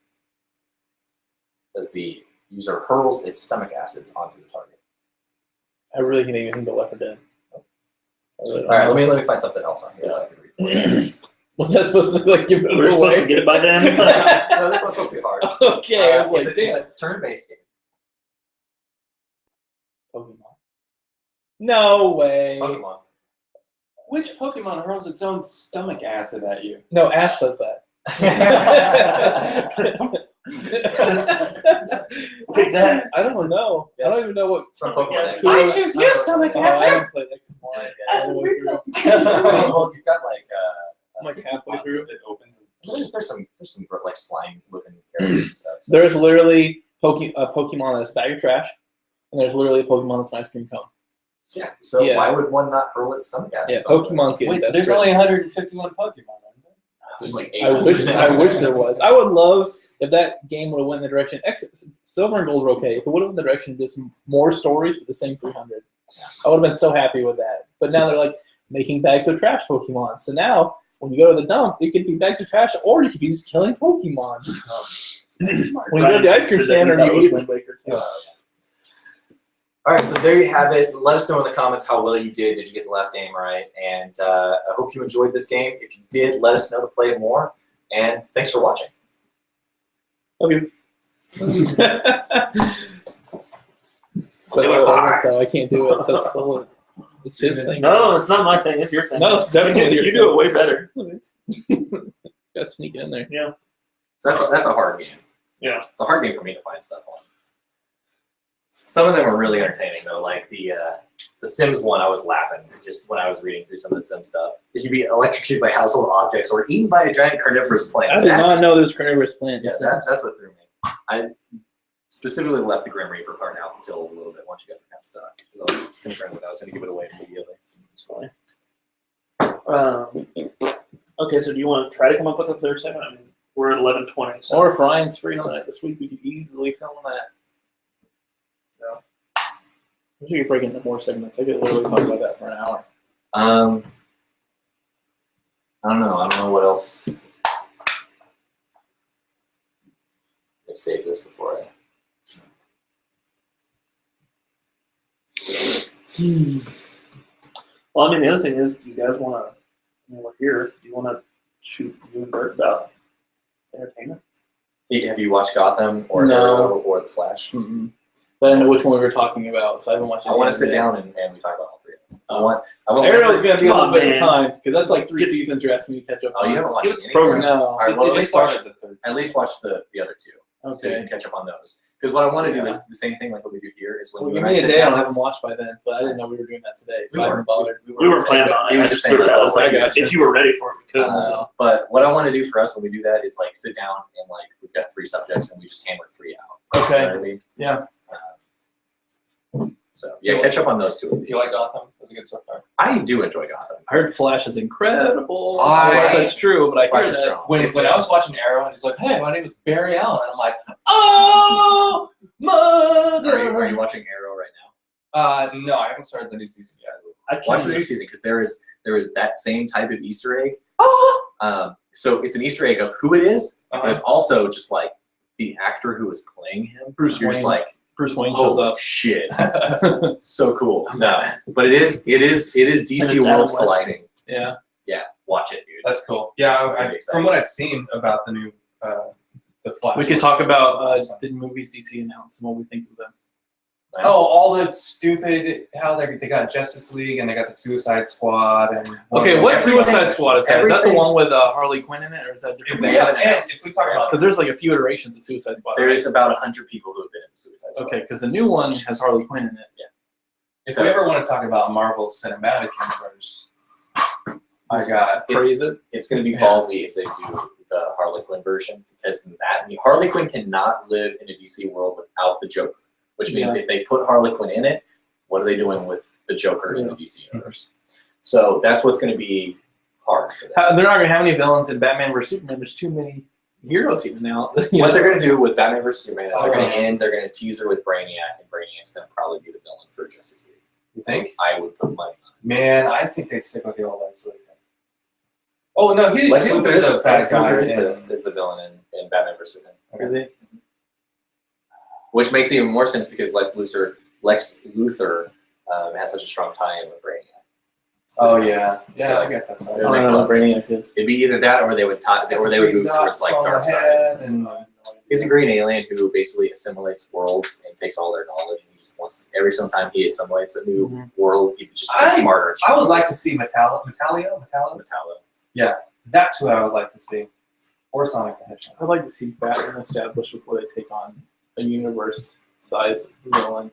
says the user hurls its stomach acids onto the target. I really can't even think of Left 4 Dead. All right, let me find something else on here that I can read for you. Was that supposed to like give it We're supposed to away? get it by then. No, this one's supposed to be hard. Okay, I was like, it's damn. a turn-based game. Pokemon. No way. Pokemon. Which Pokemon hurls its own stomach acid at you? No, Ash does that. Take that. I don't know. I don't even know what. Some Pokemon. I choose your stomach I acid. haven't played X and Y. Acid reflux. Well, you've got like I'm like halfway through. It opens. there's some like slime looking characters and stuff. So. There's literally a Pokemon that's a bag of trash, and there's literally a Pokemon that's an ice cream cone. Yeah. So Yeah. why would one not hurl its stomach acid? Yeah, Pokemon's getting Wait, best. there's only 151 Pokemon, aren't there? There's like I wish there was. I would love if that game would have went in the direction. Silver and Gold were okay. If it would have went in the direction of just more stories with the same 300, I would have been so happy with that. But now they're like making bags of trash Pokemon. So now when you go to the dump, it could be bags of trash, or you could be just killing Pokemon. When you go to the ice cream stand, or you eat. All right, so there you have it. Let us know in the comments how well you did. Did you get the last game right? And I hope you enjoyed this game. If you did, let us know to play it more. And thanks for watching. Love you. I can't do it. So it's his thing. No, it's not my thing. It's your thing. No, it's definitely your you do it way better. Gotta sneak in there. Yeah. So that's a hard game. Yeah. It's a hard game for me to find stuff on. Some of them were really entertaining though, like the Sims one. I was laughing just when I was reading through some of the Sims stuff. Did you be electrocuted by household objects or eaten by a giant carnivorous plant? I did not know there's carnivorous plant. Yeah, that's what threw me. I specifically left the Grim Reaper part out until a little bit once you got the kind of stuff. I was concerned that I was going to give it away immediately. It's fine. Okay, so do you want to try to come up with a third segment? I mean, we're at 11:20. So. Or if Ryan's free on that this week, we could easily film that. I wish we could break into more segments. I could literally talk about that for an hour. I don't know. I don't know what else. Let me save this before I. Well, I mean, the other thing is, do you guys want to? I mean, we're here. Do you want to shoot you and Bert about entertainment? Have you watched Gotham or No. Arrow or The Flash? Mm-mm. But I know which one we were talking about, so I haven't watched it. I want to sit down and we talk about all three of them. I want Arrow's going to be a little Come on, bit of man. time, because that's like 3 seasons you're asking me to catch up Oh, on. you haven't watched Give it the any? program. No. All right, well, They at least started the third. at least watch the other two, so you Okay. can catch up on those. Because what I want to do Yeah. is the same thing like what we do here is when Well, you give and I me a sit day, I'll down. have them watched by then, but I didn't know we were doing that today, so We I weren't. haven't bothered. We weren't planning on it. He I was just just threw it saying out. I was that. like, I got you. if you were ready for it, we could. But what I want to do for us when we do that is like sit down and like we've got 3 subjects and we just hammer 3 out. Okay. You know what I mean? Yeah. So yeah, catch up on those 2 of these. You like Gotham? It was a good so far. I do enjoy Gotham. I heard Flash is incredible. I- I don't know if that's true, but I Flash hear is that. strong. When It's- I was watching Arrow and he's like, "Hey, my name is Barry Allen," and I'm like, "Oh, mother!" Are you watching Arrow right now? No, I haven't started the new season yet. I can't Watch the new season because there is that same type of Easter egg. Oh. So it's an Easter egg of who it is, Uh-huh. but it's also just like the actor who is playing him. Bruce You're just Wayne. like, Bruce Wayne shows oh up. shit, so cool. No, but it is And DC it's Adam worlds West. colliding. Yeah. Yeah, watch it, dude. That's cool. Yeah, Pretty exciting. from what I've seen about the new the Flash. We could talk about the movies DC announced and what we think of them. Oh, all the stupid how they got Justice League and they got the Suicide Squad and Okay, what Suicide Squad is that? Is that the everything- one with Harley Quinn in it, or is that If different? we, They haven't and announced. if we talk about Because there's like a few iterations of Suicide Squad. There right? is about 100 people who have been in the Suicide Squad. Okay, because the new one has Harley Quinn in it. if we ever want to talk about Marvel's cinematic universe, I got Praise it. It's going to be Yeah. ballsy if they do the Harley Quinn version because Harley Quinn cannot live in a DC world without the Joker, which means Yeah. if they put Harley Quinn in it, what are they doing with the Joker in Yeah. the DC universe? So that's what's going to be hard for them. They're not going to have any villains in Batman vs Superman. There's too many heroes here now. What they're going to do with Batman vs Superman is they're going to tease her with Brainiac, and Brainiac's going to probably be the villain for Justice League. You think? I would put money on it. Man, I think they'd stick with the old Lex Luthor. Oh no, he's Lex Luthor is the bad guy. is the villain in Batman vs Superman. Is it? Which makes even more sense because Lex Luthor has such a strong tie-in with Brainiac. Oh yeah, yeah. So, I guess that's right. I don't know what Brainiac is. It'd be either that, or they would move towards like Darkseid. He's a green alien who basically assimilates worlds and takes all their knowledge. And he just wants every single time he assimilates a new world, he just gets smarter. I would like to see Metallo. Yeah, that's who I would like to see. Or Sonic the Hedgehog. I'd like to see Batman established before they take on a universe-sized villain.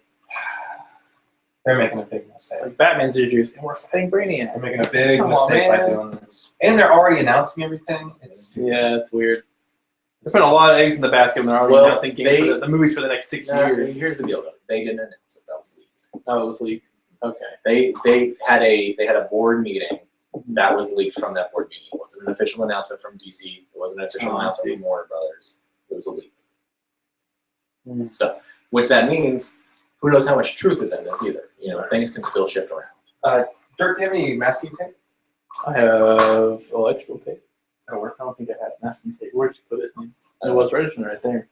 They're making a big mistake. It's like Batman's introduced, and we're fighting Brainiac. They're making a big Come on, mistake by man. doing this. And they're already announcing everything. It's It's weird. There's been a lot of eggs in the basket when they're already announcing games for the movies for the next 6 years. Here's the deal, though. They didn't announce it. That was leaked. Oh, it was leaked. Okay. They had a board meeting that was leaked from that board meeting. It wasn't an official announcement from DC. It wasn't an official announcement from Warner Brothers. It was a leak. So, which that means, who knows how much truth is in this either. You know, things can still shift around. Dirk, do you have any masking tape? I have electrical tape. That'll work. I don't think I had masking tape. Where'd you put it? It was right there.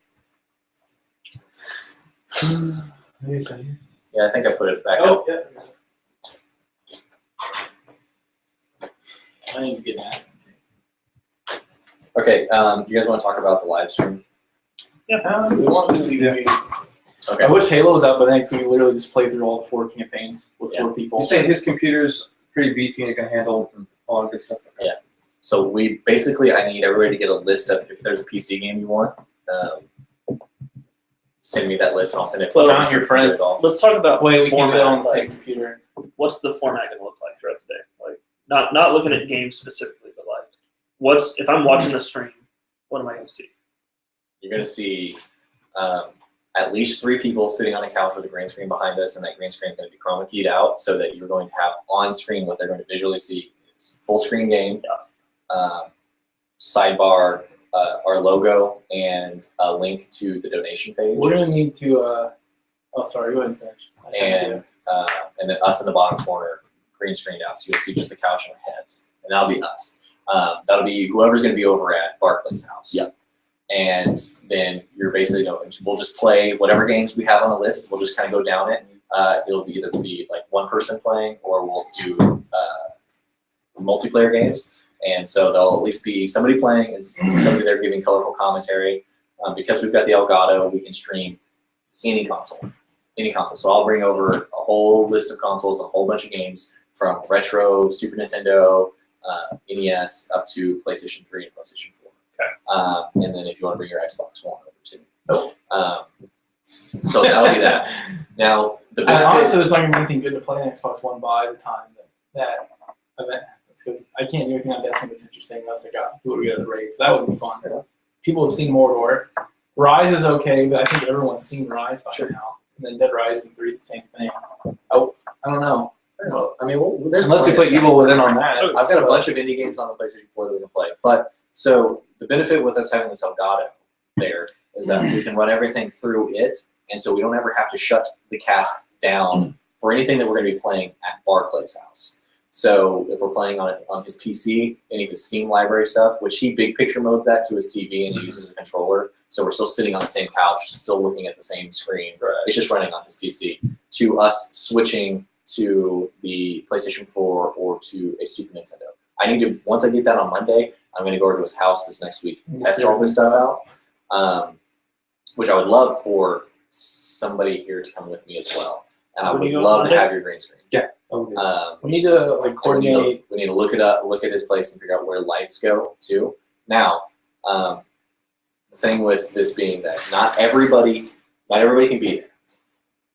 Yeah, I think I put it back up. Yeah. I need to get masking tape. Okay, you guys want to talk about the live stream? Yeah, we want to do the Okay. I wish Halo was out by then because we could literally just play through all the 4 campaigns with 4 people. You say his computer's pretty beefy and it can handle all the good stuff. Yeah. So I need everybody to get a list of, if there's a PC game you want, send me that list and I'll send it to Count your friends. Let's talk about Wait, we can do it on the format, same computer. What's the format going to look like throughout the day? Like, not looking at games specifically, but like, if I'm watching the stream, what am I going to see? You're going to see at least 3 people sitting on a couch with a green screen behind us, and that green screen is going to be chroma keyed out so that you're going to have on screen what they're going to visually see is full screen game, sidebar, our logo, and a link to the donation page. We're going to need to, go ahead and finish. And then us in the bottom corner, green screened out, so you'll see just the couch and our heads, and that'll be us. That'll be whoever's going to be over at Barclay's house. Yep. And then you're basically going, we'll just play whatever games we have on the list. We'll just kind of go down it. It'll either be like one person playing, or we'll do multiplayer games. And so there'll at least be somebody playing and somebody there giving colorful commentary. Because we've got the Elgato, we can stream any console. So I'll bring over a whole list of consoles, a whole bunch of games from retro, Super Nintendo, NES, up to PlayStation 3 and PlayStation 4. Okay. And then if you want to bring your Xbox One over too. So that'll be that. Now, the benefit, honestly, there's not going to be anything good to play on Xbox One by the time that event happens, because I can't do anything on Destiny that's interesting unless I got people to get a raid. So that would be fun. People have seen Mordor. Rise is okay, but I think everyone's seen Rise by now. And then Dead Rising 3, the same thing. I don't know. I mean, there's unless we play Evil Within on that. I've got a bunch of indie games on the PlayStation 4 that we can play. But so the benefit with us having this Elgato there is that we can run everything through it, and so we don't ever have to shut the cast down for anything that we're going to be playing at Barclay's house. So if we're playing on his PC, any of his Steam library stuff, which he big picture modes that to his TV and he uses a controller, so we're still sitting on the same couch, still looking at the same screen. It's just running on his PC. To us switching to the PlayStation 4 or to a Super Nintendo. I need to, once I get that on Monday, I'm going to go over to his house this next week and test all this stuff out, which I would love for somebody here to come with me as well. And I would love to have your green screen. Yeah. We need to coordinate. We need to look it up, look at his place, and figure out where lights go too. Now, the thing with this being that not everybody can be there.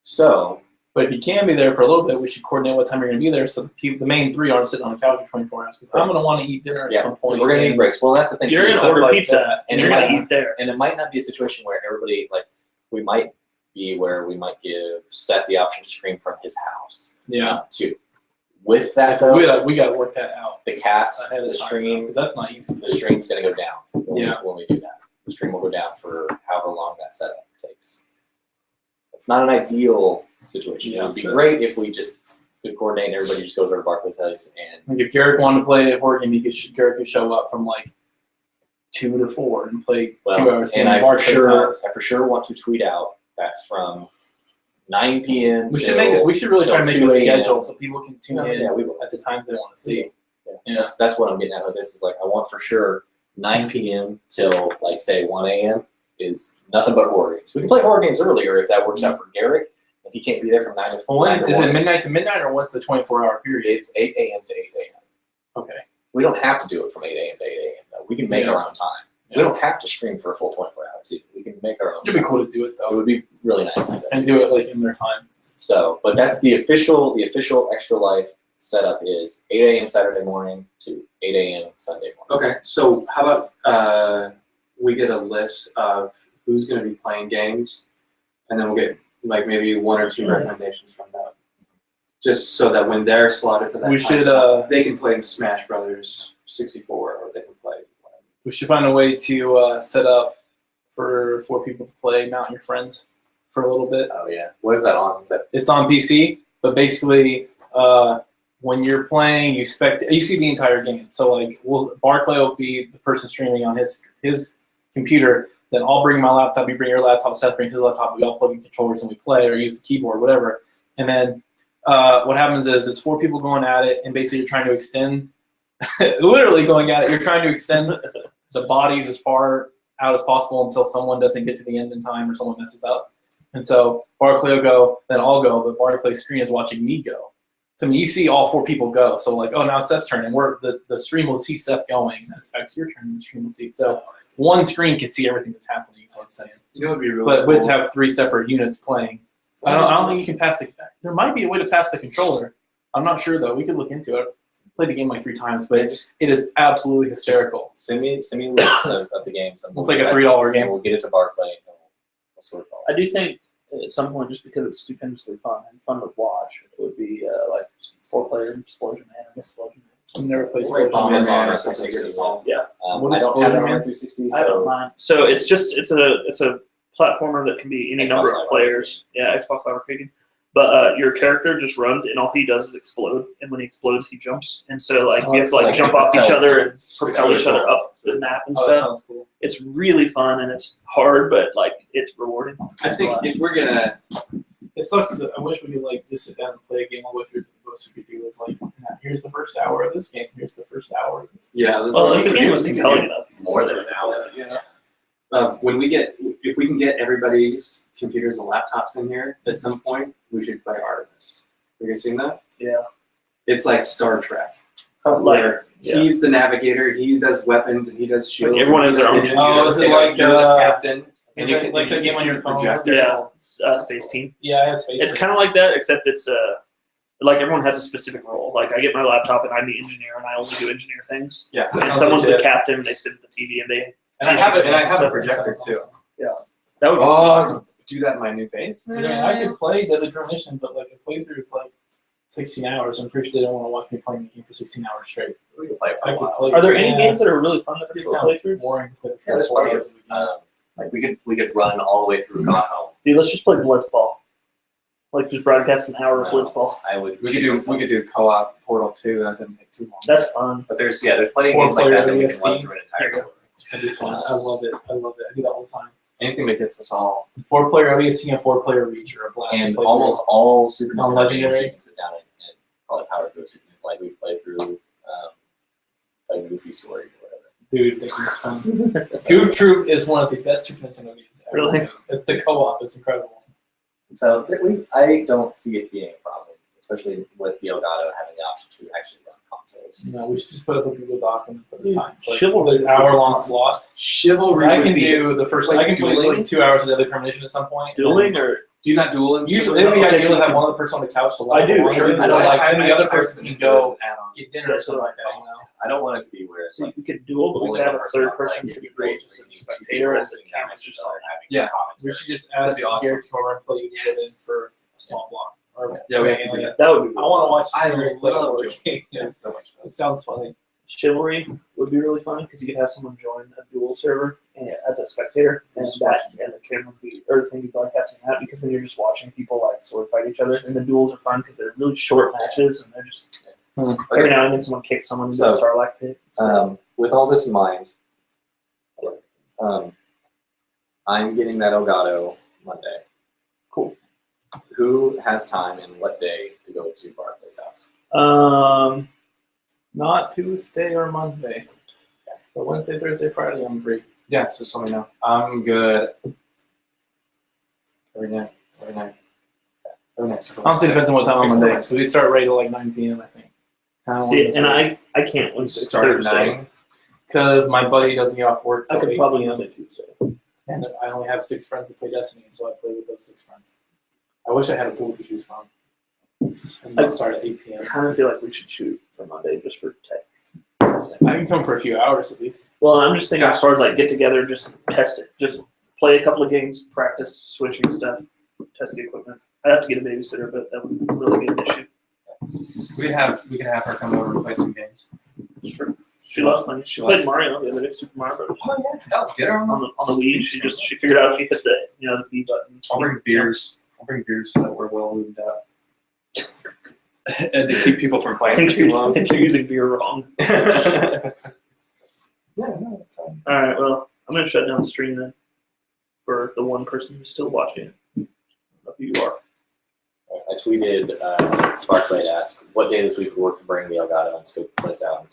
So, but if you can be there for a little bit, we should coordinate what time you're going to be there, so the main 3 aren't sitting on the couch for 24 hours. Because I'm going to want to eat dinner at some point. We're going to need breaks. Well, that's the thing. You're going to order pizza, and you're going to eat there. And it might not be a situation where everybody we might be where we might give Seth the option to stream from his house. Yeah. Too. With that, So though, we got to work that out the cast, ahead of the time, stream, because that's not easy. the stream's going to go down Yeah. when we do that. The stream will go down for however long that setup takes. It's not an ideal situation. Yeah. It would be great if we just could coordinate and everybody just goes over to Barclays House and Like if Garrick wanted to play at Oregon, Garrick could show up from like 2 to 4 and play 2 hours. And in I for Barclays sure want to tweet out that from 9 p.m. We should make it. We should really try to make till a 2 a.m. schedule so people can tune in Yeah, we will. at the times they want to see. Yeah. That's what I'm getting at with this. Is like I want for sure 9 p.m. till like say 1 a.m. is nothing but horror games. We can play horror games earlier if that works out for Garrick. If he can't be there from 9 to 4. Is it midnight to midnight or what's the 24-hour period? It's 8 a.m. to 8 a.m. Okay. We don't have to do it from 8 a.m. to 8 a.m. though. We can make our own time. We don't have to stream for a full 24 hours either. We can make our own. It'd be time. cool to do it It though, would be really nice to do that and too. do it like in their time. So, but that's the official Extra Life setup is 8 a.m. Saturday morning to 8 a.m. Sunday morning. Okay, so how about we get a list of who's going to be playing games, and then we'll get like maybe 1 or 2 recommendations from them, just so that when they're slotted for that, We time should, slot, they can play Smash Brothers 64, or they can play. We should find a way to set up for 4 people to play Mount Your Friends for a little bit. Oh yeah. What is that on? Is that It's on PC, but basically, when you're playing, you see the entire game. So like, Barclay will be the person streaming on his computer. Then I'll bring my laptop. You bring your laptop. Seth brings his laptop. We all plug in controllers and we play, or use the keyboard, whatever. And then what happens is it's 4 people going at it, and basically you're trying to extend, literally going at it. You're trying to extend the bodies as far out as possible until someone doesn't get to the end in time or someone messes up. And so Barclay will go, then I'll go, but Barclay's screen is watching me go. So I mean, you see all 4 people go. So like, oh, now it's Seth's turn, and the stream will see Seth going, and that's back to your turn, and the stream will see. So one screen can see everything that's happening. Is what I'm saying. You know, it'd be really But cool. with to have 3 separate units playing, I don't think you can pass the. There might be a way to pass the controller. I'm not sure though. We could look into it. Played the game like 3 times, but it is absolutely hysterical. Send me a list of the games. It's like a $3 And game. we'll get it to Barclay and we'll sort it all I out. do think at some point, just because it's stupendously fun and fun to watch, it would be like 4-player Explosion Man or Explosion Man. I've never played Like Explosion Bombers Man. on or or something. something. Yeah. What I is don't have it Explosion on my Man? 360, I don't so mind. So it's a platformer that can be any Xbox number Live of players. Yeah, Xbox Live Arcade. But your character just runs, and all he does is explode. And when he explodes, he jumps. And so like Oh, you have it's to like like jump the off each propels. other and propel really each other cool. up the map and Oh, that stuff. sounds cool. It's really fun and it's hard, but like it's rewarding. I think if we're gonna, It sucks. That I wish we could like just sit down and play a game all the way through. The most we could do is like, here's the first hour of this game. Here's the first hour of this game. yeah, this Well, is if the game was compelling enough. more than an hour. Yeah. If we can get everybody's computers and laptops in here at some point, we should play Artemis. Have you guys seen that? Yeah. It's like Star Trek. Like, Where yeah. he's the navigator, he does weapons, and he does shields. everyone and has he their does own engines. Oh, is it And like, you're the captain? Is And it you can like the you game can on see your the phone? projector. Yeah, it's, Space Team. Yeah, I have Space It's Team. kind of like that, except it's like everyone has a specific role. Like I get my laptop and I'm the engineer, and I only do engineer things. Yeah. And someone's the captain, and they sit at the TV, and they. And I have it, and I have a That projector sounds too. awesome. That would be Oh, do that in my new base. 'Cause, I mean, I could play Deadly Premonition, but like a playthrough is like 16 hours. I'm pretty sure they don't want to watch me playing the game for 16 hours straight. We can play it for I a could while. play. Are there any yeah, games that are really fun that are It short sounds playthroughs? boring to play the Yeah, there's first 4 plenty hours of, of the game. like we could run all the way through Gone Home. Dude, let's just play Blitzball. Like just broadcast an hour of No. Blitzball. I would. We could do co-op Portal 2. That didn't take too long. That's fun. But there's plenty of games like 4-player that that we can OST. run through an entire story. That'd be fun. I love it. I love it. I do that all the time. Anything that gets us all. 4-player ODST and 4-player Reach are a blast. to And play almost all Super On Nintendo games Legendary? you can sit down and probably power through. Like we play through like Goofy Story or whatever. through. Dude, that game's fun. Goof Troop is one of the best Super Nintendo games ever. Really? The co-op is incredible. So I don't see it being a problem, especially with the Elgato having the option to actually run consoles. You know, we should just put up a Google Doc and put the Dude, times. Like, Chivalry the hour-long slots. Chivalry. I would can be- do the first. like I can play dueling? like 2 hours of Deadly Premonition at some point. Dueling or Do you not duel in Usually, it'd be Okay, ideal so to have you one other person on the couch to I do, along sure. with it, I so, don't- like, then the other person can go add-on. get dinner or something like that. You know. I don't want it to be where it's so like you could duel, but we only could have one a third on, person like, who it'd be could great duel if just as a we need two spectator, people and the sitting down camera's and just just on. having Yeah. commentary. We should just That'd ask be awesome. Garrett to come over and play together for a small block. Or Yeah, we have to do Alien. That would be. I want to watch. I Jerry play love board Joe. games. So much fun. It sounds funny. Chivalry would be really fun because you could have someone join a duel server as a spectator, and the camera would be, or the thing be broadcasting that, because then you're just watching people like sword fight each other, and the duels are fun because they're really short matches, and they're just every now and then someone kicks someone into a Sarlacc pit. With all this in mind, I'm getting that Elgato Monday. Cool. Who has time and what day to go to Barclay's house? Not Tuesday or Monday. But Wednesday, Thursday, Friday, I'm free. Yeah, just let me know. I'm good. Every night. Every night. Every night. Honestly, it depends on what time on Excellent. Monday. So we start right at like 9 p.m. I think. See, and I can't Wednesday, Start at Thursday. 9. Because my buddy doesn't get off work I till could 8 probably p.m. Monday, Tuesday. And I only have 6 friends that play Destiny, so I play with those 6 friends. I wish I had a pool to choose from. And that start at 8 p.m. I kind of feel like we should shoot for Monday just for tech. I can come for a few hours at least. Well, I'm just thinking as far as like get together, just test it, just play a couple of games, practice switching stuff, test the equipment. I'd have to get a babysitter, but that would really be an issue. We can have her come over and play some games. It's true. She loves playing. She played Mario the other day, Super Mario Bros. Oh yeah, that get her on On the Wii. She figured out she hit the the B button. I'll bring beers. I'll bring beers so that we're well lubed up. And to keep people from I playing for think, too I long. think you're using beer wrong. Yeah, no, that's fine. All right, well, I'm gonna shut down the stream then for the one person who's still watching it. I don't know who you are. I tweeted Barclay to ask what day this week would work to bring the Elgato and scope this out.